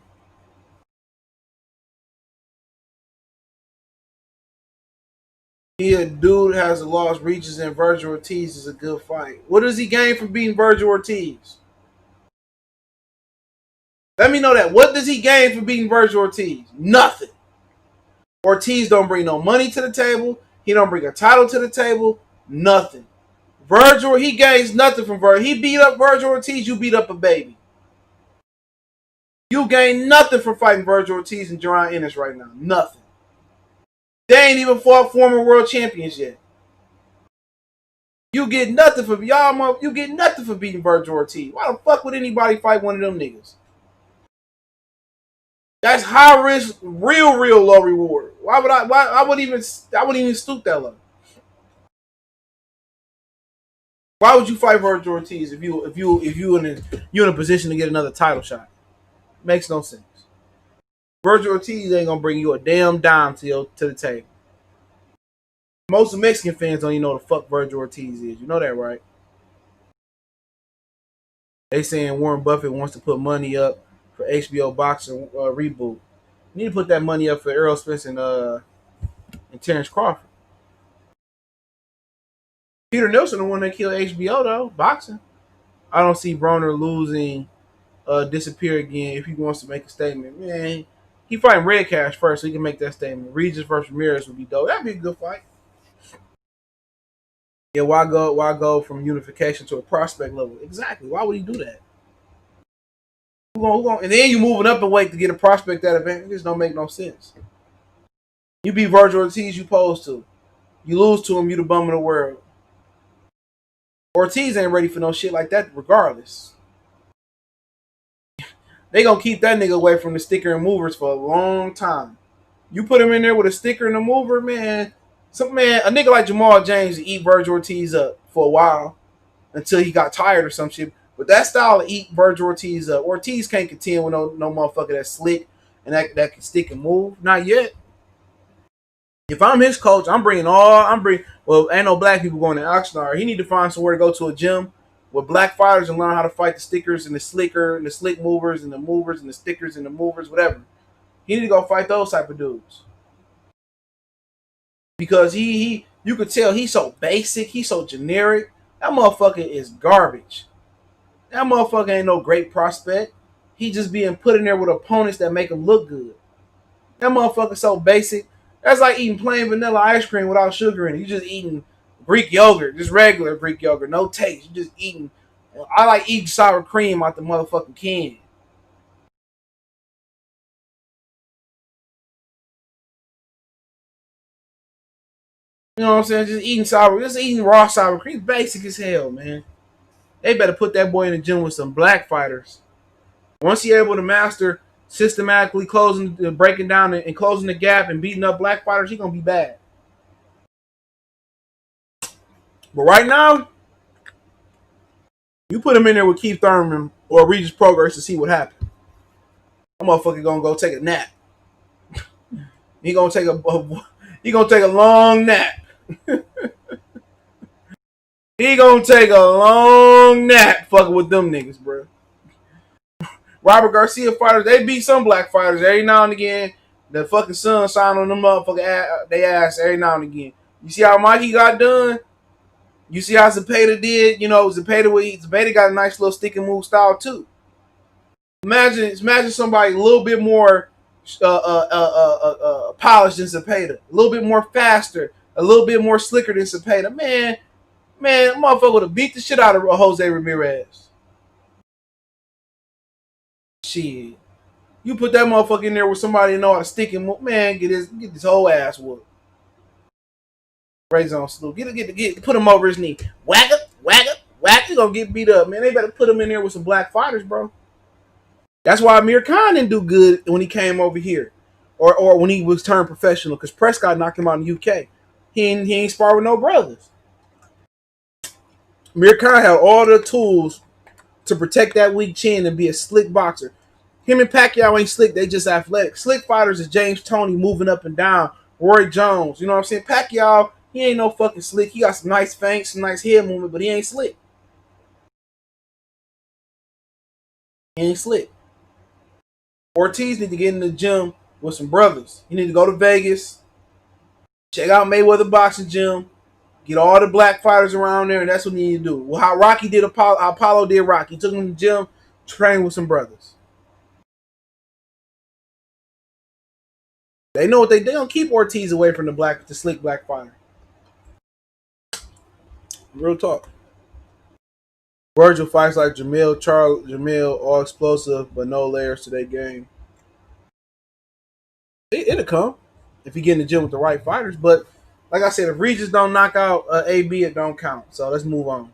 Yeah, dude has a loss. Regis and Virgil Ortiz is a good fight. What does he gain from beating Virgil Ortiz? Let me know that. What does he gain from beating Virgil Ortiz? Nothing. Ortiz don't bring no money to the table. He don't bring a title to the table. Nothing. Virgil, he gains nothing from Virgil. He beat up Virgil Ortiz. You beat up a baby. You gain nothing from fighting Virgil Ortiz and Jaron Ennis right now. Nothing. They ain't even fought former world champions yet. You get nothing for y'all. You get nothing for beating Virgil Ortiz. Why the fuck would anybody fight one of them niggas? That's high risk, real low reward. Why would I wouldn't even stoop that low. Why would you fight Virgil Ortiz if you in a position to get another title shot? Makes no sense. Virgil Ortiz ain't gonna bring you a damn dime to the table. Most Mexican fans don't even know what the fuck Virgil Ortiz is. You know that, right? They saying Warren Buffett wants to put money up for HBO boxing reboot. You need to put that money up for Earl Spence and Terrence Crawford. Peter Nelson, the one that killed HBO though, boxing. I don't see Broner losing, disappear again if he wants to make a statement. Man, he fighting Red Cash first, so he can make that statement. Regis versus Ramirez would be dope. That'd be a good fight. Yeah, why go from unification to a prospect level? Exactly. Why would he do that? And then you moving up in weight to get a prospect that event. It just don't make no sense. You beat Virgil Ortiz, you supposed to. You lose to him, you the bum of the world. Ortiz ain't ready for no shit like that regardless. They gonna keep that nigga away from the sticker and movers for a long time. You put him in there with a sticker and a mover, man. A nigga like Jamal James eat Virgil Ortiz up for a while. until he got tired or some shit. But that style of eat Virgil Ortiz up. Ortiz can't contend with no motherfucker that's slick and that can stick and move. Not yet. If I'm his coach, well, ain't no black people going to Oxnard. He need to find somewhere to go to a gym with black fighters and learn how to fight the stickers and the slicker and the slick movers and the movers and the stickers and the movers, whatever. He need to go fight those type of dudes. Because he you could tell he's so basic, he's so generic. That motherfucker is garbage. That motherfucker ain't no great prospect. He just being put in there with opponents that make him look good. That motherfucker so basic. That's like eating plain vanilla ice cream without sugar in it. You just eating Greek yogurt, just regular Greek yogurt, no taste. You just eating. I like eating sour cream out the motherfucking can. You know what I'm saying? Just eating raw sour cream. Basic as hell, man. They better put that boy in the gym with some black fighters. Once he able to master systematically closing, breaking down and closing the gap and beating up black fighters, he gonna be bad. But right now, you put him in there with Keith Thurman or Regis Prograis to see what happens. That motherfucker gonna go take a nap. He gonna take a long nap. He gonna take a long nap fucking with them niggas, bro. Robert Garcia fighters, they beat some black fighters every now and again. The fucking sun shine on them motherfucking they ass every now and again. You see how Mikey got done? You see how Zepeda did? You know, Zepeda got a nice little stick and move style too. Imagine somebody a little bit more polished than Zepeda, a little bit more faster, a little bit more slicker than Zepeda. Man, motherfucker would have beat the shit out of Jose Ramirez. Shit. You put that motherfucker in there with somebody that know how to stick him, man, get this whole ass whooped. Raise on slew. Put him over his knee. Whack up, whack up, whack. He gonna get beat up, man. They better put him in there with some black fighters, bro. That's why Amir Khan didn't do good when he came over here. Or when he was turned professional, because Prescott knocked him out in the UK. He ain't spar with no brothers. Amir Khan had all the tools to protect that weak chin and be a slick boxer. Him and Pacquiao ain't slick, they just athletic. Slick fighters is James Toney moving up and down. Roy Jones, you know what I'm saying? Pacquiao, he ain't no fucking slick. He got some nice feints, some nice head movement, but he ain't slick. He ain't slick. Ortiz need to get in the gym with some brothers. He need to go to Vegas, check out Mayweather Boxing Gym, get all the black fighters around there, and that's what he need to do. Well, how Rocky did Apollo did Rocky. He took him to the gym, trained with some brothers. They know what they don't keep Ortiz away from the slick black fighter. Real talk. Virgil fights like Jamil, all explosive, but no layers to their game. It'll come if you get in the gym with the right fighters. But like I said, if Regis don't knock out AB, it don't count. So let's move on.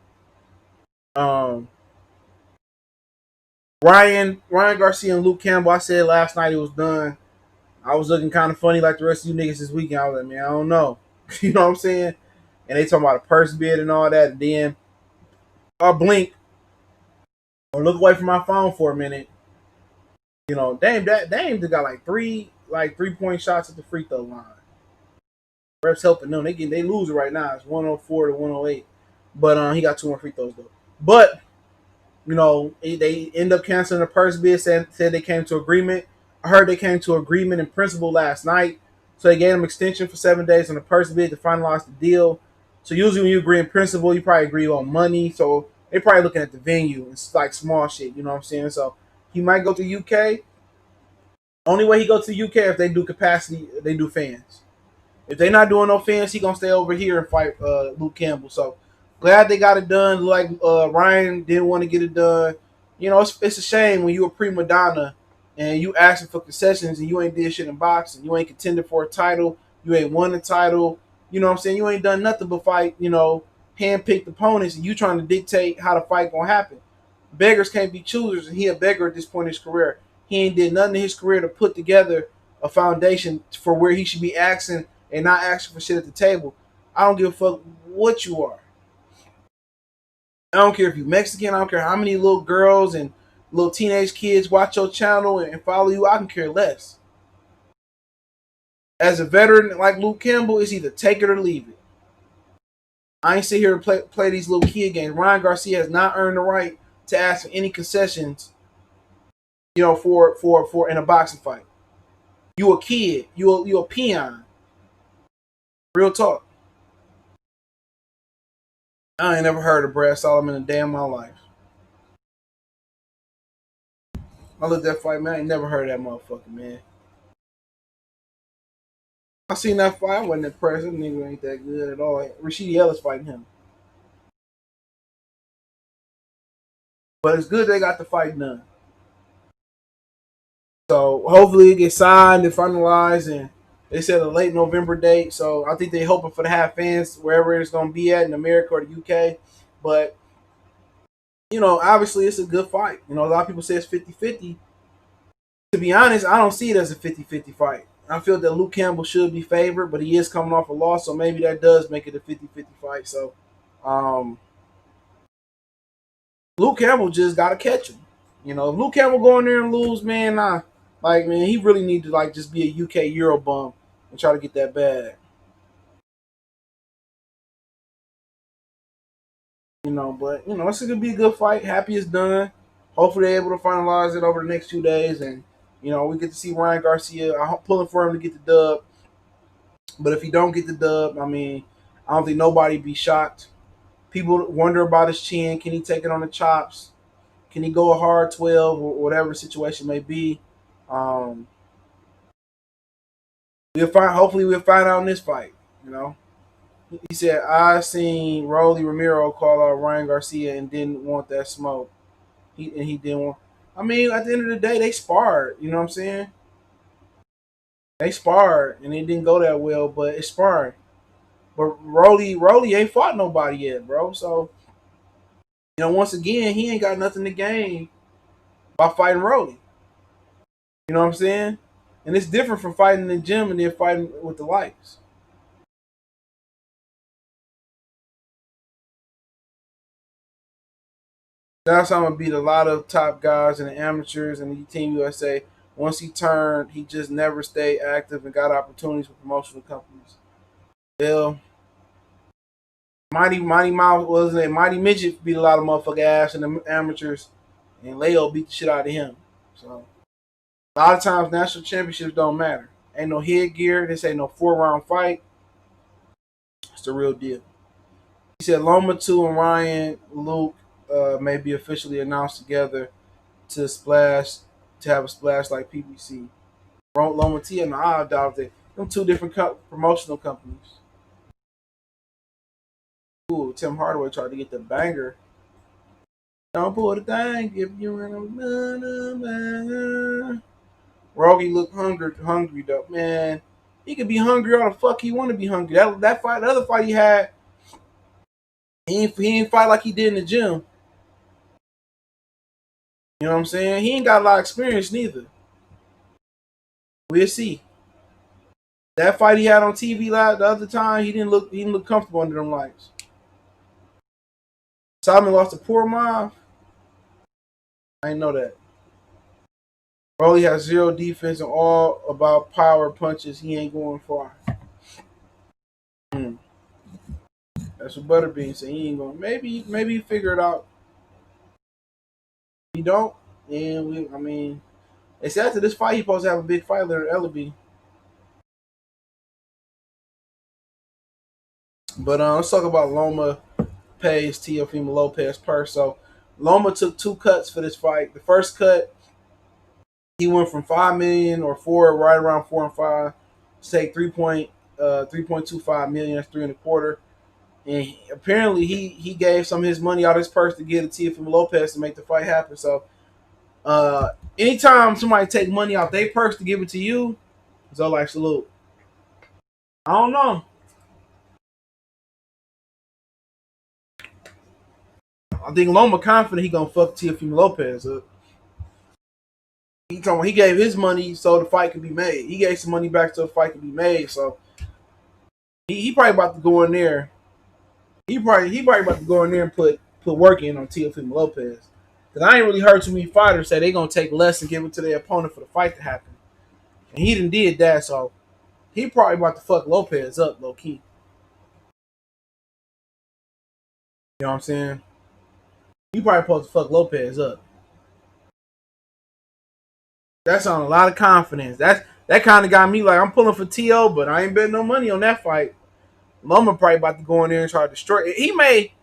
Ryan Garcia and Luke Campbell. I said last night it was done. I was looking kind of funny like the rest of you niggas this weekend. I was like, man, I don't know. You know what I'm saying? And they talking about a purse bid and all that. And then I blink or look away from my phone for a minute. You know, Dame got like 3-point shots at the free throw line. Refs helping them. They lose it right now. It's 104 to 108. But he got 2 more free throws though. But you know, they end up canceling the purse bid. Said they came to agreement. I heard they came to agreement in principle last night. So they gave them extension for 7 days on the purse bid to finalize the deal. So usually when you agree in principle, you probably agree on money. So they probably looking at the venue. It's like small shit. You know what I'm saying? So he might go to UK. Only way he go to the UK if they do capacity, they do fans. If they not doing no fans, he gonna stay over here and fight Luke Campbell. So glad they got it done. Like Ryan didn't want to get it done. You know, it's a shame when you a prima donna and you asking for concessions and you ain't did shit in boxing. You ain't contended for a title. You ain't won a title. You know what I'm saying? You ain't done nothing but fight, you know, hand-picked opponents, and you trying to dictate how the fight gonna happen. Beggars can't be choosers, and he a beggar at this point in his career. He ain't did nothing in his career to put together a foundation for where he should be asking and not asking for shit at the table. I don't give a fuck what you are. I don't care if you're Mexican. I don't care how many little girls and little teenage kids watch your channel and follow you. I can care less. As a veteran like Luke Campbell, it's either take it or leave it. I ain't sit here to play these little kid games. Ryan Garcia has not earned the right to ask for any concessions, for in a boxing fight. You a kid. You a peon. Real talk. I ain't never heard of Brad Solomon in a day in my life. I looked at that fight, man. I ain't never heard of that motherfucker, man. I seen that fight. I wasn't impressed. That nigga ain't that good at all. Rashidi Ellis fighting him. But it's good they got the fight done. So hopefully it gets signed and finalized, and they said a late November date. So I think they're hoping for to have fans wherever it's going to be at in America or the UK. But, obviously it's a good fight. A lot of people say it's 50-50. To be honest, I don't see it as a 50-50 fight. I feel that Luke Campbell should be favored, but he is coming off a loss, so maybe that does make it a 50-50 fight. So Luke Campbell just got to catch him. If Luke Campbell go in there and lose, man, man, he really need to just be a UK Euro bum and try to get that bag. But it's gonna be a good fight. Happy it's done. Hopefully they're able to finalize it over the next 2 days, and we get to see Ryan Garcia. I'm pulling for him to get the dub. But if he don't get the dub, I don't think nobody be shocked. People wonder about his chin. Can he take it on the chops? Can he go a hard 12 or whatever the situation may be? We'll find. Hopefully, we'll find out in this fight. He said I seen Rolly Romero call out Ryan Garcia and didn't want that smoke. He didn't want. At the end of the day, they sparred. You know what I'm saying? They sparred and it didn't go that well, but it's sparring. But Rolly ain't fought nobody yet, bro. So once again, he ain't got nothing to gain by fighting Rolly. You know what I'm saying? And it's different from fighting in the gym and then fighting with the lights. That's how I'm gonna beat a lot of top guys and the amateurs and the Team USA. Once he turned, he just never stayed active and got opportunities with promotional companies. Well, Mighty Mouse wasn't it? Mighty Midget beat a lot of motherfucker ass in the amateurs, and Leo beat the shit out of him. So a lot of times national championships don't matter. Ain't no headgear. This ain't no 4-round fight. It's the real deal. He said Loma 2 and Ryan Luke may be officially announced together to splash to have a splash like PBC. Loma T and the Odd Dog, them two different promotional companies. Ooh, Tim Hardaway tried to get the banger. Don't pull the thing if you in a Rogi looked hungry though, man. He could be hungry all the fuck he want to be hungry. That fight, the other fight he had, he ain't fight like he did in the gym. You know what I'm saying? He ain't got a lot of experience neither. We'll see. That fight he had on TV live the other time, he didn't look comfortable under them lights. Simon lost to Poor Mob. I didn't know that. Rolly has zero defense and all about power punches. He ain't going far. That's what Butterbean said. He ain't going. Maybe figure it out. He don't. And they said after this fight, he supposed to have a big fight later, Ellaby. But let's talk about Loma pays Teofimo Lopez purse. So Loma took 2 cuts for this fight. The first cut, he went from 5 million or right around 4 and 5 to take 3.25 million. That's 3.25. And apparently he gave some of his money out of his purse to give to Teofimo Lopez to make the fight happen. So anytime somebody take money out their purse to give it to you, it's all like salute. I don't know. I think Loma confident he gonna fuck Teofimo Lopez up. He gave his money so the fight could be made. He gave some money back so the fight could be made. So he probably about to go in there. He probably about to go in there and put put work in on Teofimo Lopez. Because I ain't really heard too many fighters say they gonna take less and give it to their opponent for the fight to happen. And he done did that, so he probably about to fuck Lopez up, low key. You know what I'm saying? He probably supposed to fuck Lopez up. That's on a lot of confidence. That kind of got me like I'm pulling for T.O., but I ain't betting no money on that fight. Loma probably about to go in there and try to destroy it. He may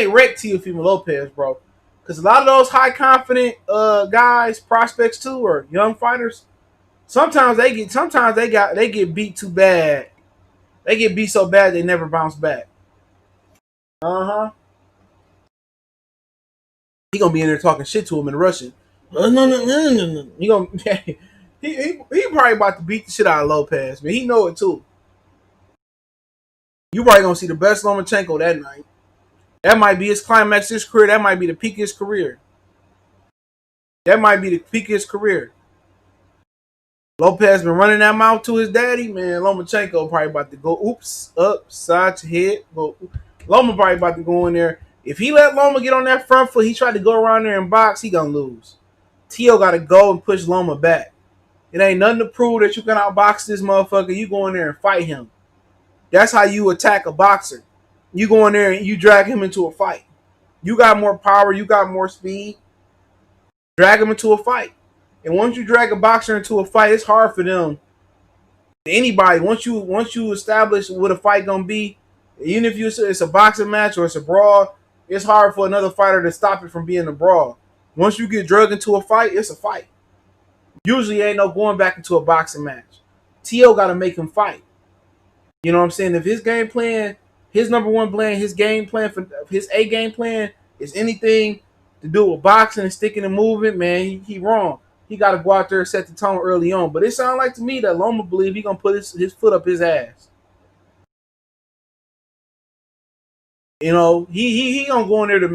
wreck Teofimo Lopez, bro. Because a lot of those high confident guys, prospects too, or young fighters, sometimes they get beat too bad. They get beat so bad they never bounce back. Uh-huh. He gonna be in there talking shit to him in Russian. No. He gonna he probably about to beat the shit out of Lopez, man. He know it too. You probably gonna see the best Lomachenko that night. That might be his climax of his career. That might be the peak of his career. That might be the peak of his career. Lopez been running that mouth to his daddy, man. Lomachenko probably about to go upside your head. Loma probably about to go in there. If he let Loma get on that front foot, he tried to go around there and box, he gonna lose. Tio gotta go and push Loma back. It ain't nothing to prove that you can outbox this motherfucker. You go in there and fight him. That's how you attack a boxer. You go in there and you drag him into a fight. You got more power, you got more speed. Drag him into a fight. And once you drag a boxer into a fight, it's hard for them. Anybody, once you establish what a fight gonna be, even if it's a boxing match or it's a brawl, it's hard for another fighter to stop it from being a brawl. Once you get drugged into a fight, it's a fight. Usually ain't no going back into a boxing match. T.O. got to make him fight. You know what I'm saying? If his game plan, his number one plan, his game plan for his A game plan is anything to do with boxing and sticking and moving, man, he wrong. He got to go out there and set the tone early on. But it sounds like to me that Loma believe he gonna put his foot up his ass. You know, he gonna go in there to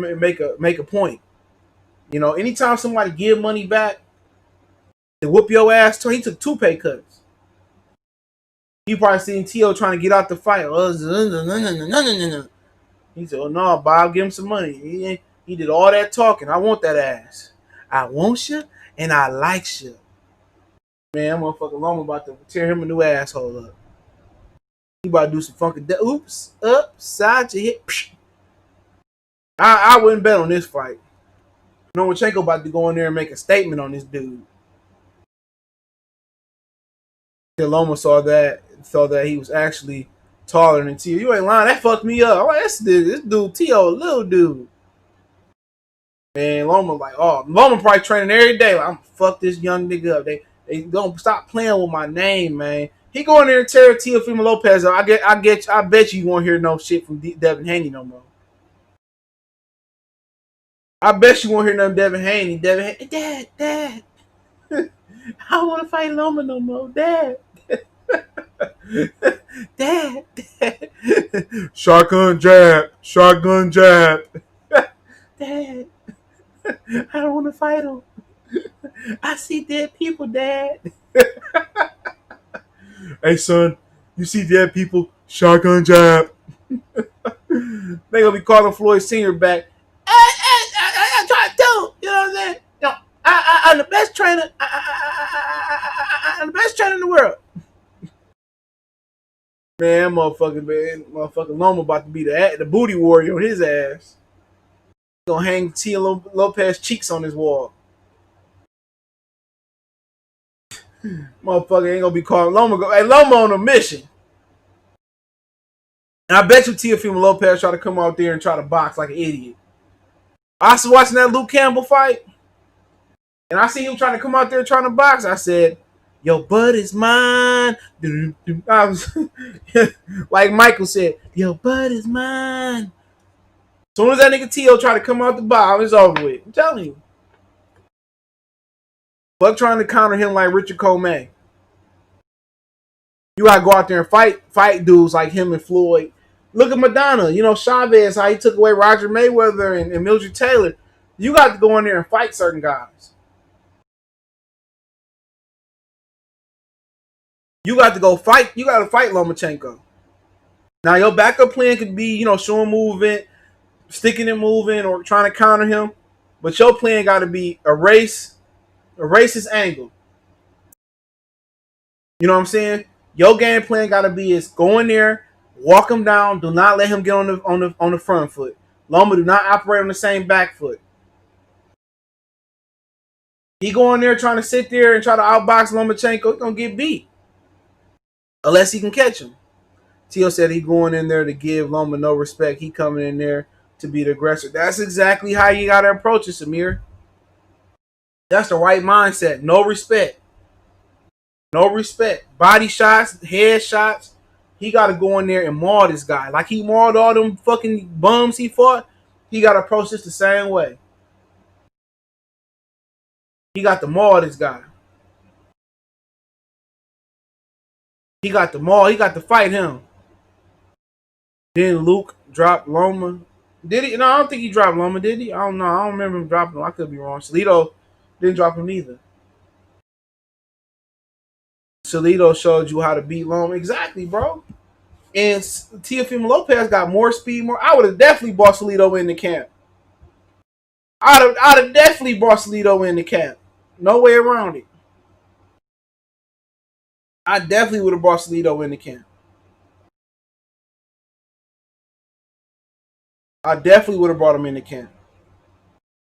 make a point. You know, anytime somebody give money back, they whoop your ass. So he took 2 pay cuts. You probably seen T.O. trying to get out the fight. He said, "Oh no, Bob, give him some money." He did all that talking. I want that ass. I want you, and I like you. Man, that motherfucker Loma about to tear him a new asshole up. He about to do some funky. Oops, upside your head. I wouldn't bet on this fight. Lomachenko about to go in there and make a statement on this dude. Loma saw that he was actually taller than T.O. You ain't lying. That fucked me up. I'm like, this dude, T.O., a little dude. Man, Loma like, oh, Loma probably training every day. Like, I'm gonna fuck this young nigga up. They don't stop playing with my name, man. He go in there and tear Teofimo Lopez up. I bet you won't hear no shit from Devin Haney no more. I bet you won't hear nothing Devin Haney. Dad. I don't want to fight Loma no more, Dad. Dad. Shotgun jab. Dad, I don't want to fight him. I see dead people, Dad. Hey, son, you see dead people? Shotgun jab. They gonna be calling Floyd Senior back. I try to tell him. You know what I'm saying? You know, I'm the best trainer. I'm the best trainer in the world. Man, motherfucking Loma about to be the booty warrior on his ass. Gonna hang Tia Lopez cheeks on his wall. Motherfucker ain't gonna be calling Loma. Hey, Loma on a mission. And I bet you Teofimo Lopez try to come out there and try to box like an idiot. I was watching that Luke Campbell fight, and I see him trying to come out there trying to box. I said, "Your butt is mine." I was like Michael said, "Your butt is mine." As soon as that nigga T.O. try to come out the box, it's over with. I'm telling you. Buck trying to counter him like Richard Comey. You gotta go out there and fight dudes like him and Floyd. Look at Madonna. You know, Chavez, how he took away Roger Mayweather and Mildred Taylor. You got to go in there and fight certain guys. You got to go fight. You got to fight Lomachenko. Now, your backup plan could be, you know, show him movement, sticking and moving or trying to counter him. But your plan got to be erase his angle. You know what I'm saying? Your game plan got to be is go in there, walk him down. Do not let him get on the front foot. Loma do not operate on the same back foot. He go in there trying to sit there and try to outbox Lomachenko. He's gonna get beat unless he can catch him. Teo said he going in there to give Loma no respect. He coming in there to be the aggressor. That's exactly how you gotta approach it, Samir. That's the right mindset. No respect. No respect. Body shots, head shots. He gotta go in there and maul this guy. Like he mauled all them fucking bums he fought. He gotta approach this the same way. He got to maul this guy. He got the maul. He got to fight him. Then Luke dropped Loma. Did he? No, I don't think he dropped Loma, did he? I don't know. I don't remember him dropping him. I could be wrong. Salido didn't drop him either. Salido showed you how to beat Loma. Exactly, bro. And Teofimo Lopez got more speed, more. I would have definitely brought Salido in the camp. I'd have definitely brought Salido in the camp. No way around it. I definitely would have brought Salido in the camp. I definitely would have brought him in the camp.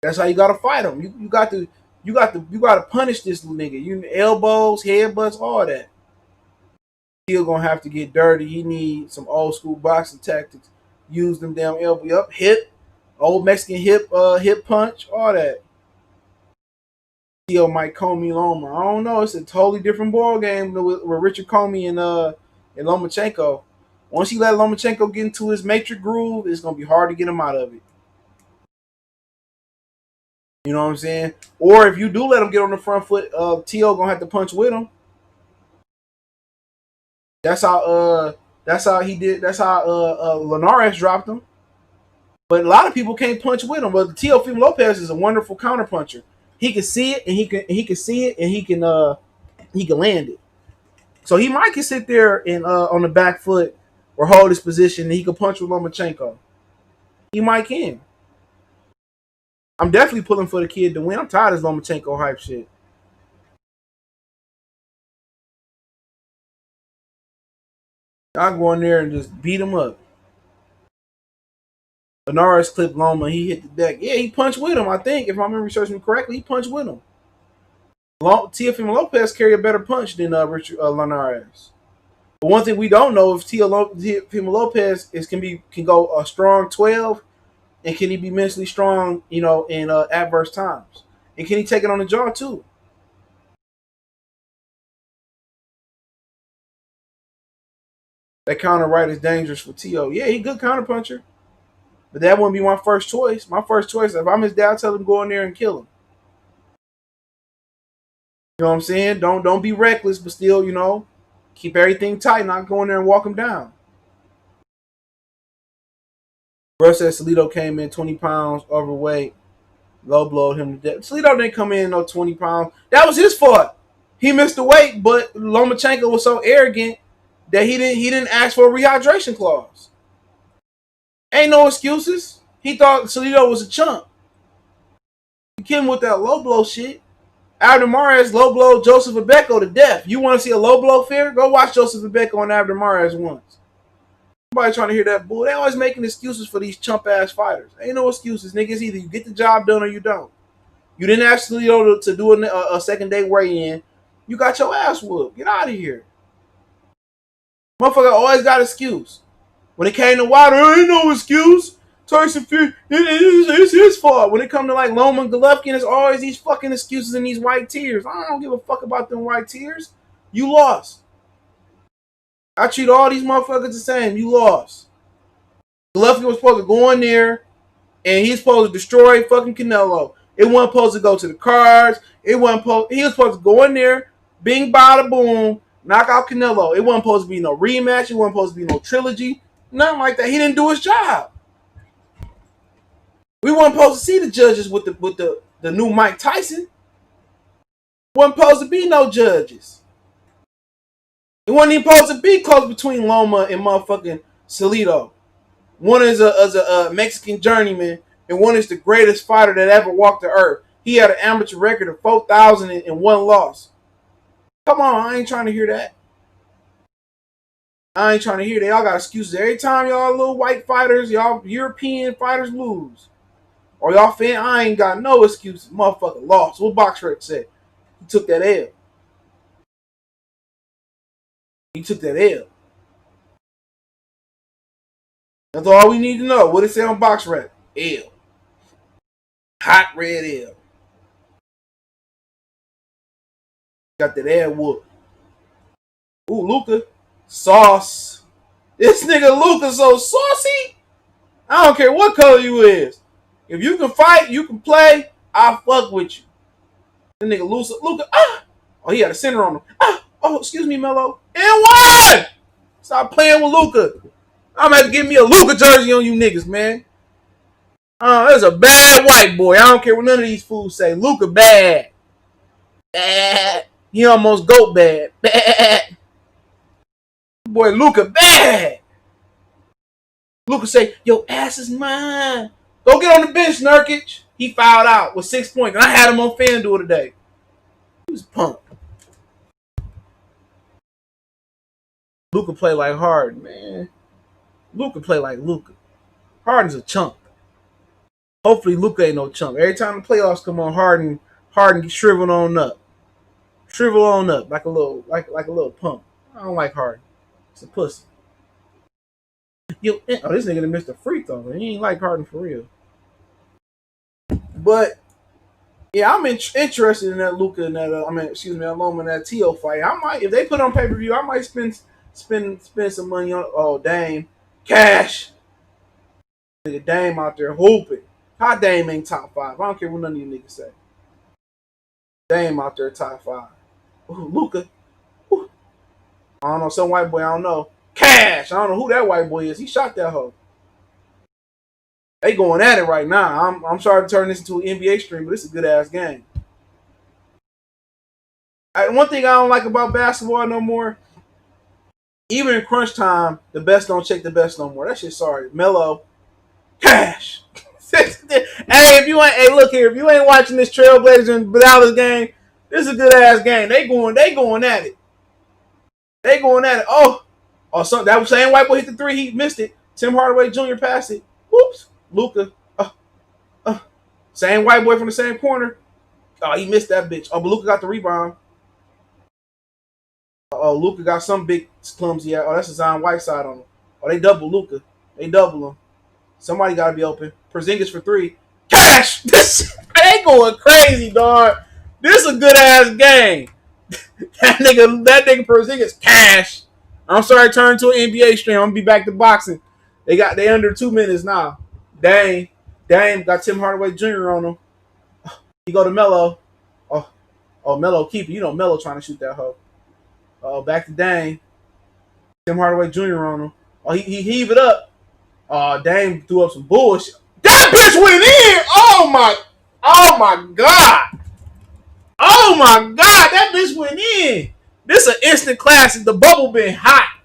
That's how you gotta fight him. You got to punish this nigga. You elbows, headbutts, all that. Still gonna have to get dirty. He need some old school boxing tactics. Use them damn elbow up, hip, old Mexican hip punch, all that. Teo might Comey Loma. I don't know. It's a totally different ball game with Richard Comey and Lomachenko. Once you let Lomachenko get into his matrix groove, it's gonna be hard to get him out of it. You know what I'm saying? Or if you do let him get on the front foot, Teo gonna have to punch with him. That's how he did. That's how Linares dropped him. But a lot of people can't punch with him. But Teofimo Lopez is a wonderful counter puncher. He can see it and he can land it. So he might can sit there and on the back foot or hold his position and he can punch with Lomachenko. He might can. I'm definitely pulling for the kid to win. I'm tired of this Lomachenko hype shit. I'll go in there and just beat him up. Linares clipped Loma. He hit the deck. Yeah, he punched with him, I think. If my memory serves me correctly, he punched with him. Teofimo Lopez carry a better punch than Linares. But one thing we don't know if Teofimo Lopez can go a strong 12 and can he be mentally strong, in adverse times? And can he take it on the jaw too? That counter right is dangerous for Teo. Yeah, he good counter puncher. But that wouldn't be my first choice. My first choice, if I'm his dad, I'll tell him go in there and kill him. You know what I'm saying? Don't be reckless, but still, keep everything tight, not go in there and walk him down. Bro said Salido came in 20 pounds overweight. Low blowed him to death. Salido didn't come in no 20 pounds. That was his fault. He missed the weight, but Lomachenko was so arrogant that he didn't ask for a rehydration clause. Ain't no excuses. He thought Salido was a chump. He killed him with that low blow shit. Abner Mares low blow Joseph Abeko to death. You want to see a low blow fair? Go watch Joseph Abeko and Abner Mares once. Nobody trying to hear that bull. They always making excuses for these chump ass fighters. Ain't no excuses, niggas. Either you get the job done or you don't. You didn't ask Salido to do a second day weigh-in. You got your ass whooped. Get out of here. Motherfucker always got an excuse. When it came to Wilder, there ain't no excuse. Tyson Fury, it's his fault. When it come to like Loma and Golovkin, it's always these fucking excuses and these white tears. I don't give a fuck about them white tears. You lost. I treat all these motherfuckers the same. You lost. Golovkin was supposed to go in there and he's supposed to destroy fucking Canelo. It wasn't supposed to go to the cards. He was supposed to go in there, bing, bada, boom, knock out Canelo. It wasn't supposed to be no rematch. It wasn't supposed to be no trilogy. Nothing like that. He didn't do his job. We weren't supposed to see the judges with the new Mike Tyson. Wasn't supposed to be no judges. It wasn't even supposed to be close between Loma and motherfucking Salido. One is a Mexican journeyman, and one is the greatest fighter that ever walked the earth. He had an amateur record of 4,000 and one loss. Come on, I ain't trying to hear that. I ain't trying to hear that. Y'all got excuses every time y'all little white fighters, y'all European fighters lose. Or y'all fan, I ain't got no excuses. Motherfucker lost. What BoxRec said? He took that L. He took that L. That's all we need to know. What it say on BoxRec? L. Hot red L. Got that L whoop. Ooh, Luca. Sauce. This nigga Luca so saucy. I don't care what color you is. If you can fight, you can play, I'll fuck with you. The nigga Luca, oh, he had a center on him. Oh, excuse me, Melo. And one! Stop playing with Luca. I'm gonna have to give me a Luca jersey on you niggas, man. There's a bad white boy. I don't care what none of these fools say. Luca bad. Bad. He almost goat bad. Bad. Boy, Luca bad. Luca say, your ass is mine. Go get on the bench, Nurkic. He fouled out with 6 points. And I had him on FanDuel today. He was pumped. Luca play like Harden, man. Luca play like Luca. Harden's a chump. Hopefully Luca ain't no chump. Every time the playoffs come on, Harden gets shriveled on up. Shrivel on up like a little pump. I don't like Harden. It's a pussy. This nigga done missed a free throw. He ain't like Harden for real. But yeah, I'm interested in that Luca and that Loma and that Teo fight. I might, if they put it on pay per view, I might spend some money on Dame cash. Nigga Dame out there hooping. How Dame ain't top 5? I don't care what none of you niggas say. Dame out there top 5. Ooh, Luca. Ooh. I don't know, some white boy, I don't know. Cash. I don't know who that white boy is. He shot that hoe. They going at it right now. I'm sorry to turn this into an NBA stream, but it's a good ass game. One thing I don't like about basketball no more, even in crunch time, the best don't check the best no more. That shit sorry. Melo. Cash. Hey, look here. If you ain't watching this Trailblazers and Dallas game, this is a good ass game. They going at it. They going at it. So that was same white boy hit the 3. He missed it. Tim Hardaway Jr. passed it. Whoops. Luca. Same white boy from the same corner. Oh, he missed that bitch. Oh, but Luca got the rebound. Oh, Luca got some big clumsy. Oh, that's a Zion Whiteside on him. Oh, they double Luca. They double him. Somebody got to be open. Porzingis for 3. Cash! They going crazy, dog. This is a good ass game. that nigga Porzingis cash. I'm sorry, turn to an NBA stream. I'm gonna be back to boxing. They under 2 minutes now. Dame got Tim Hardaway Jr. on him. He go to Melo. Melo keeper. You know Melo trying to shoot that hoe. Back to Dame. Tim Hardaway Jr. on him. He heave it up. Dame threw up some bullshit. That bitch went in. Oh my god. Oh my god, that bitch went in. This an instant classic. The bubble been hot.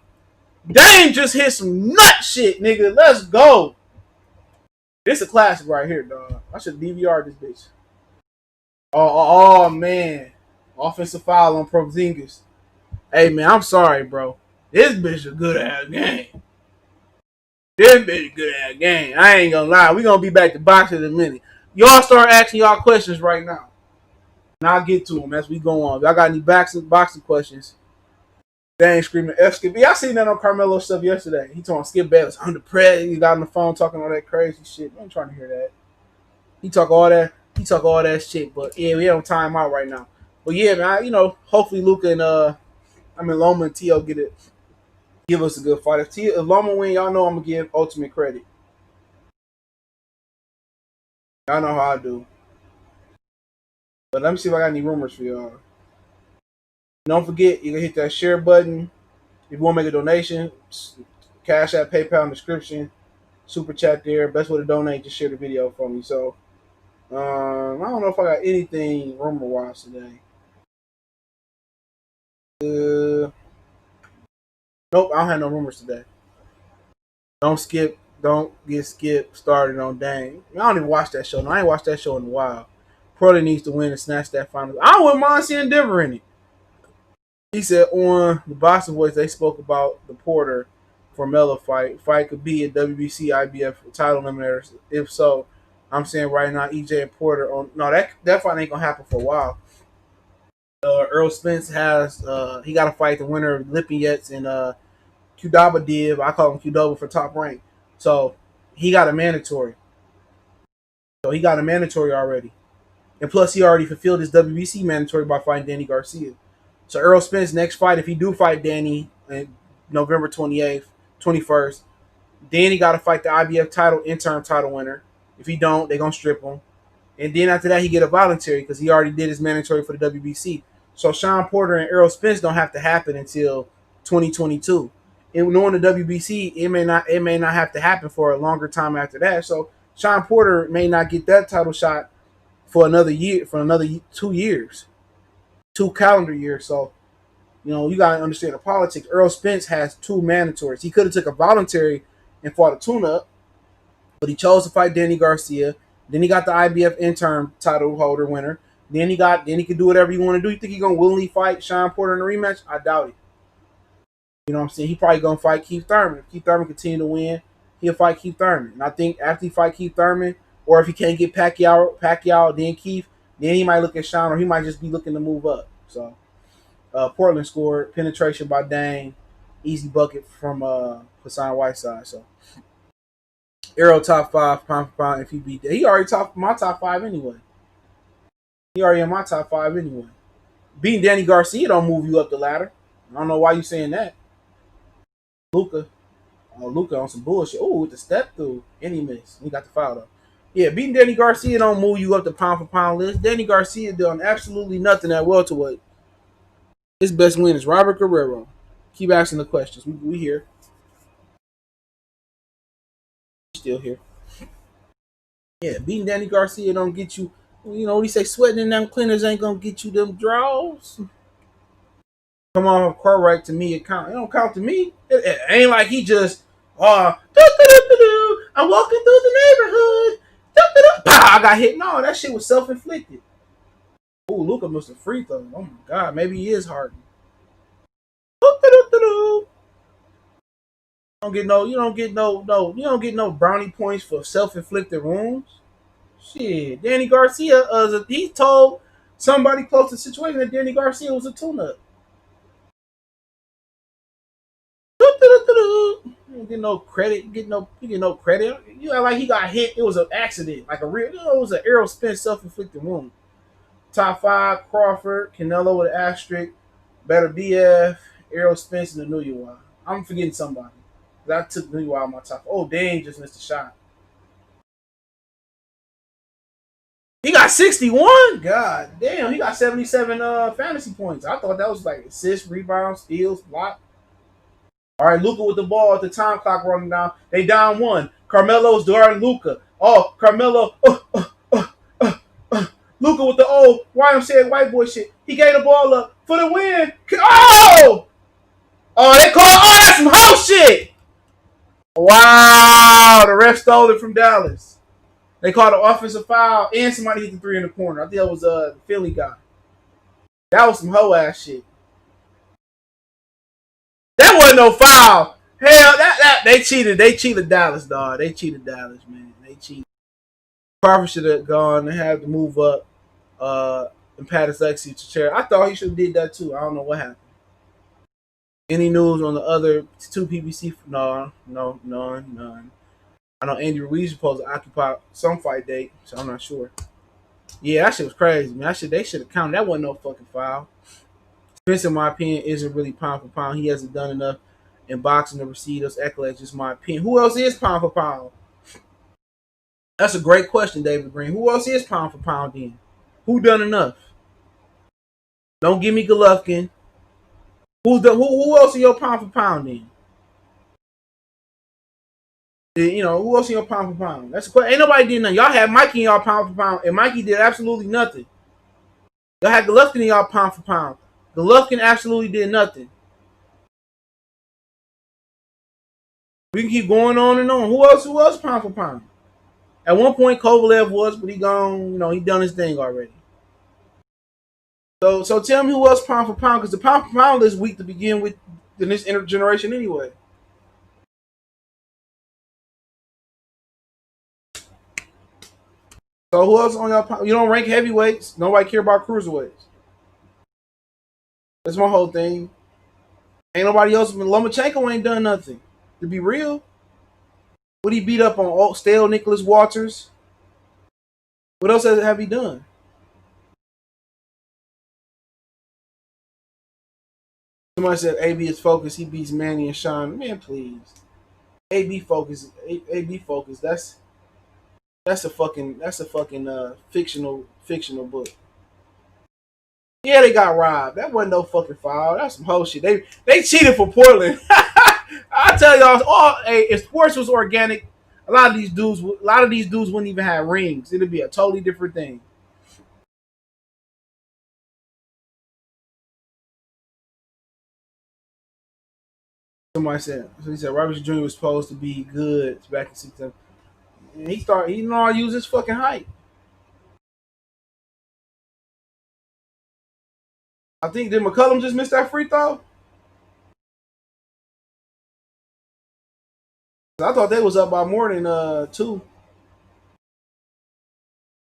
Dame just hit some nut shit, nigga. Let's go. This a classic right here, dog. I should DVR this bitch. Oh man. Offensive foul on Porzingis. Hey man, I'm sorry, bro. This bitch a good ass game. This bitch a good ass game. I ain't gonna lie. We gonna be back to boxing in a minute. Y'all start asking y'all questions right now. And I'll get to them as we go on. If y'all got any boxing questions, they ain't screaming F Skip. I seen that on Carmelo stuff yesterday. He told Skip Bayless under pressure. He got on the phone talking all that crazy shit. I ain't trying to hear that. He talk all that shit. But yeah, we don't time out right now. But yeah, man, hopefully Luca and Loma and Teo give us a good fight. If Loma win, y'all know I'm gonna give ultimate credit. Y'all know how I do. But let me see if I got any rumors for y'all. Don't forget, you can hit that share button. If you want to make a donation, Cash App, PayPal in the description, Super Chat there. Best way to donate, just share the video for me. So, I don't know if I got anything rumor-wise today. Nope, I don't have no rumors today. Don't skip. don't get skipped started on Dame. I don't even watch that show. No, I ain't watched that show in a while. Portland needs to win and snatch that final. I wouldn't mind seeing Denver in it. He said on the Boston Boys they spoke about the Porter for Melo fight. Fight could be a WBC IBF title eliminator. If so, I'm saying right now EJ and Porter on no that fight ain't gonna happen for a while. Earl Spence has he got to fight the winner of Lipinets and Qdaba Div. I call him Qdaba for top rank. So he got a mandatory. So he got a mandatory already. And plus he already fulfilled his WBC mandatory by fighting Danny Garcia. So Earl Spence next fight, if he do fight Danny in November 28th, 21st, Danny got to fight the IBF title, interim title winner. If he don't, they're going to strip him. And then after that, he get a voluntary because he already did his mandatory for the WBC. So Sean Porter and Earl Spence don't have to happen until 2022. And knowing the WBC, it may not have to happen for a longer time after that. So Sean Porter may not get that title shot for another year, for another 2 years, 2 calendar years. So you got to understand the politics. Earl Spence has 2 mandatories. He could have took a voluntary and fought a tune-up, but he chose to fight Danny Garcia. Then he got the IBF interim title holder winner. Then he could do whatever you want to do. You think he's gonna willingly fight Sean Porter in a rematch? I doubt it. You know what I'm saying? He probably gonna fight Keith Thurman. If Keith Thurman continue to win, he'll fight Keith Thurman. And I think after he fight Keith Thurman, or if he can't get Pacquiao, then Keith, then he might look at Sean, or he might just be looking to move up. So Portland scored penetration by Dane, easy bucket from Hassan Whiteside. So Arrow top 5 pound for pound if he beat that. He already top my top 5 anyway. He already in my top 5 anyway. Beating Danny Garcia don't move you up the ladder. I don't know why you saying that. Luka on some bullshit. Oh, with the step through. And he missed. He got the foul though. Yeah, beating Danny Garcia don't move you up the pound for pound list. Danny Garcia done absolutely nothing at welterweight. His best win is Robert Guerrero. Keep asking the questions. We here. Still here. Yeah, beating Danny Garcia don't get you. You know what he say? Sweating in them cleaners ain't gonna get you them draws. Come on, car right to me. It count. It don't count to me. It ain't like he just I'm walking through the neighborhood. Pow, I got hit. No, that shit was self inflicted. Oh, Luka missed a free throw. Oh my god, maybe he is hardened. You don't get no brownie points for self inflicted wounds. Shit, Danny Garcia, he told somebody close to the situation that Danny Garcia was a tune-up. You don't get no credit. You get no credit. You act like he got hit. It was an accident, like a real. It was an Errol Spence self-inflicted wound. Top 5: Crawford, Canelo with an asterisk, Better BF, Errol Spence, and the New Year. I'm forgetting somebody. I took New Year out of my top. Oh, Dane just missed a shot. He got 61. God damn, he got 77 fantasy points. I thought that was like assists, rebounds, steals, block. All right, Luka with the ball at the time clock running down. They down 1. Carmelo's guarding Luka. Oh, Carmelo. Luka with the old YMCA white boy shit. He gave the ball up for the win. Oh! Oh, they call. Oh, that's some hoe shit. Wow, the ref stole it from Dallas. They called an offensive foul, and somebody hit the 3 in the corner. I think that was the Philly guy. That was some hoe ass shit. That wasn't no foul. Hell, that they cheated. They cheated Dallas, dog. They cheated Dallas, man. They cheated. Crawford should have gone and had to move up and pat his Lexi to chair. I thought he should have did that too. I don't know what happened. Any news on the other 2 PBC? No, none. I know Andy Ruiz is supposed to occupy some fight date, so I'm not sure. Yeah, that shit was crazy, man. They should have counted. That wasn't no fucking foul. Spence, in my opinion, isn't really pound for pound. He hasn't done enough in boxing to receive those accolades, just my opinion. Who else is pound for pound? That's a great question, David Green. Who else is pound for pound then? Who done enough? Don't give me Golovkin. Who else in your pound for pound then? Who else in your pound for pound? That's a question. Ain't nobody did nothing. Y'all had Mikey in y'all pound for pound, and Mikey did absolutely nothing. Y'all had Golovkin in y'all pound for pound. Golovkin absolutely did nothing. We can keep going on and on. Who else? Who else? Pound for pound. At one point, Kovalev was, but he gone. You know, he done his thing already. So tell me who else pound for pound, because the pound for pound is weak to begin with in this intergeneration anyway. So who else on your? You don't rank heavyweights. Nobody care about cruiserweights. That's my whole thing. Ain't nobody else. Lomachenko ain't done nothing. To be real, what he beat up on stale Nicholas Walters? What else have he done? Somebody said AB is focused. He beats Manny and Sean. Man, please. AB focus. AB focus. That's a fucking fictional book. Yeah, they got robbed. That wasn't no fucking foul. That's some whole shit. They cheated for Portland. I tell y'all, hey, if sports was organic, a lot of these dudes wouldn't even have rings. It'd be a totally different thing. Somebody said, so he said Robert Jr. was supposed to be good back in 2016. And he know how to use his fucking height. I think did McCullum just miss that free throw? I thought they was up by more than two.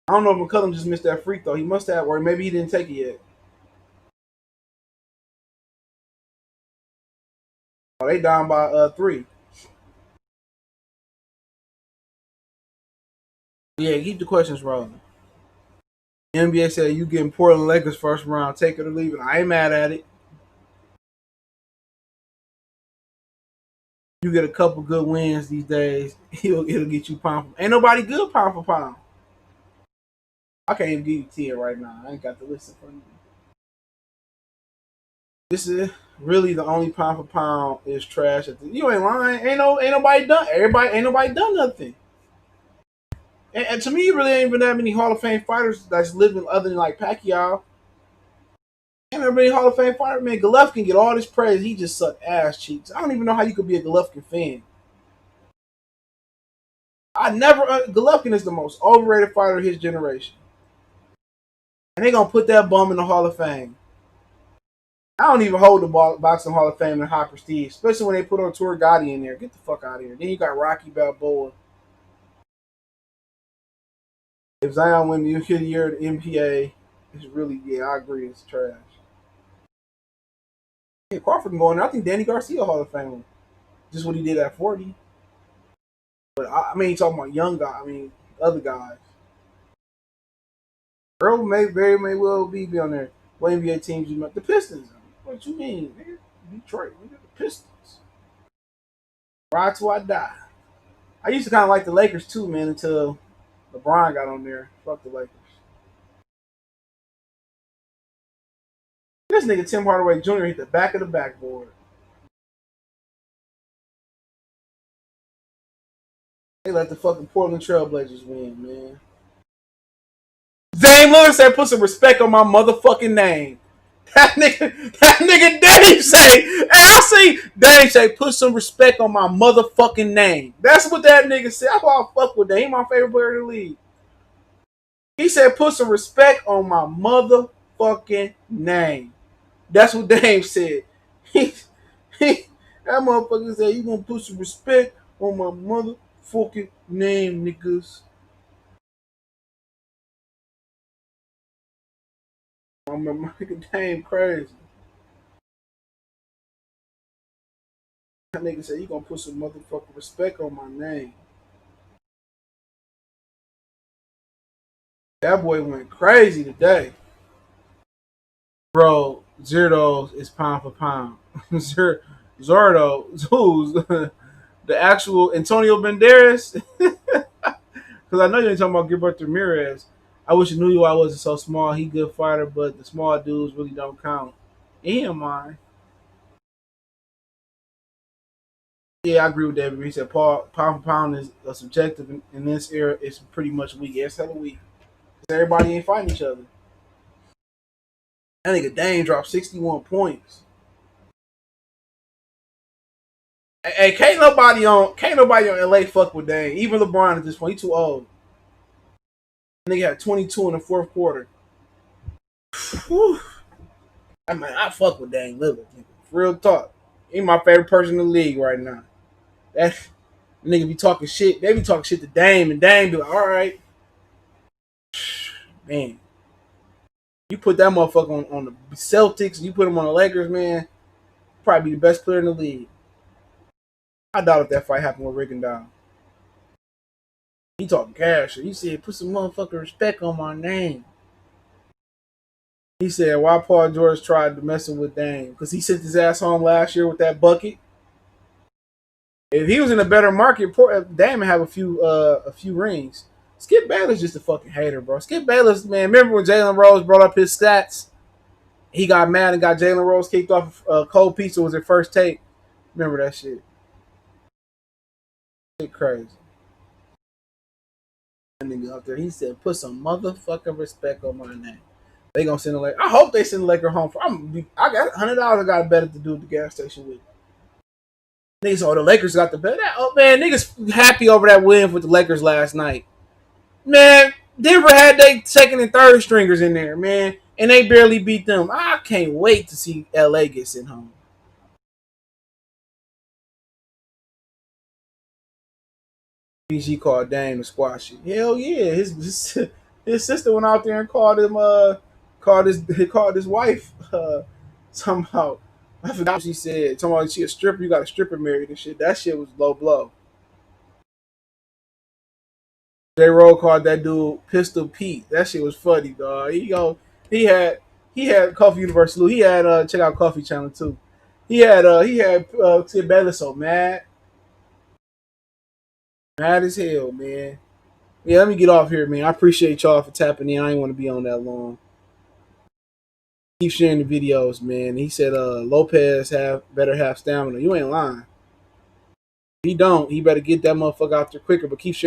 I don't know if McCullum just missed that free throw. He must have, or maybe he didn't take it yet. Oh, they down by three. Yeah, keep the questions rolling. NBA said you getting Portland Lakers first round, take it or leave it. I ain't mad at it. You get a couple good wins these days, it'll get you pound for. Ain't nobody good pound for pound. I can't even give you 10 right now. I ain't got the list in front of me. This is really the only pound for pound is trash. You ain't lying. Ain't nobody done. Ain't nobody done nothing. And to me, really ain't been that many Hall of Fame fighters that's living other than like Pacquiao. Ain't there many Hall of Fame fighter, man. Golovkin get all this praise. He just sucked ass cheeks. I don't even know how you could be a Golovkin fan. I never. Golovkin is the most overrated fighter of his generation, and they gonna put that bum in the Hall of Fame. I don't even hold the boxing Hall of Fame in high prestige, especially when they put on Tour Gotti in there. Get the fuck out of here. Then you got Rocky Balboa. If Zion win the year of the MPA, it's really, yeah, I agree, it's trash. Yeah, Crawford can go in there. I think Danny Garcia Hall of Fame. Just what he did at 40. But I mean, talking about young guys. I mean, other guys. Earl may well be on there. What NBA teams you know? The Pistons. What you mean, man? Detroit. We got the Pistons. Ride till I die. I used to kind of like the Lakers too, man, until LeBron got on there. Fuck the Lakers. This nigga Tim Hardaway Jr. hit the back of the backboard. They let the fucking Portland Trailblazers win, man. Dame Lillard said, "Put some respect on my motherfucking name." That nigga Dave say, "Hey, I see Dave say, put some respect on my motherfucking name." That's what that nigga said. That's why I fuck with that. He my favorite player in the league. He said, "Put some respect on my motherfucking name." That's what Dave said. He, that motherfucker said, "You gonna put some respect on my motherfucking name, niggas." I'm a nigga Dame crazy. That nigga said, "You gonna put some motherfucking respect on my name." That boy went crazy today. Bro, Zerdos is pound for pound. Zordo, who's the actual Antonio Banderas? Because I know you ain't talking about Gilbert Ramirez. I wish you knew you. I wasn't so small. He good fighter, but the small dudes really don't count. He ain't mine. Yeah, I agree with that. He said pound for pound is a subjective in this era. It's pretty much weak. Yeah, it's hella weak. Everybody ain't fighting each other. That nigga Dane dropped 61 points. Hey, can't nobody on LA fuck with Dame. Even LeBron at this point, he too old. Nigga had 22 in the fourth quarter. Whew. I mean, I fuck with Dame Lillard. Real talk. He my favorite person in the league right now. That nigga be talking shit. They be talking shit to Dame, and Dame be like, all right, man. You put that motherfucker on the Celtics, you put him on the Lakers, man. Probably be the best player in the league. I doubt if that fight happened with Rick and Down. He talking cash. He said, put some motherfucking respect on my name. He said, why Paul George tried to messing with Dame? Because he sent his ass home last year with that bucket. If he was in a better market, Dame would have a few rings. Skip Bayless just a fucking hater, bro. Skip Bayless, man. Remember when Jalen Rose brought up his stats? He got mad and got Jalen Rose kicked off Cold Pizza was their first take. Remember that shit? Shit crazy. That nigga out there, he said, put some motherfucking respect on my name. They gonna send the Lakers. I hope they send the Lakers home. I got $100. I got better to do at the gas station with. Niggas, oh, the Lakers got the bet. Oh man, niggas happy over that win with the Lakers last night. Man, Denver had they second and third stringers in there, man, and they barely beat them. I can't wait to see LA get sent home. PG called Dame to squash it. Hell yeah, his sister went out there and called him called his wife somehow. I forgot what she said. Talking about she a stripper, you got a stripper married and shit. That shit was low blow. J. Roll called that dude Pistol Pete. That shit was funny, dog. He had Coffee Universal. He had check out Coffee Channel too. He had Sid Bayless so mad as hell, man. Yeah, let me get off here, man. I appreciate y'all for tapping in. I ain't want to be on that long. Keep sharing the videos, man. He said Lopez better have stamina. You ain't lying. He don't. He better get that motherfucker out there quicker, but keep sharing.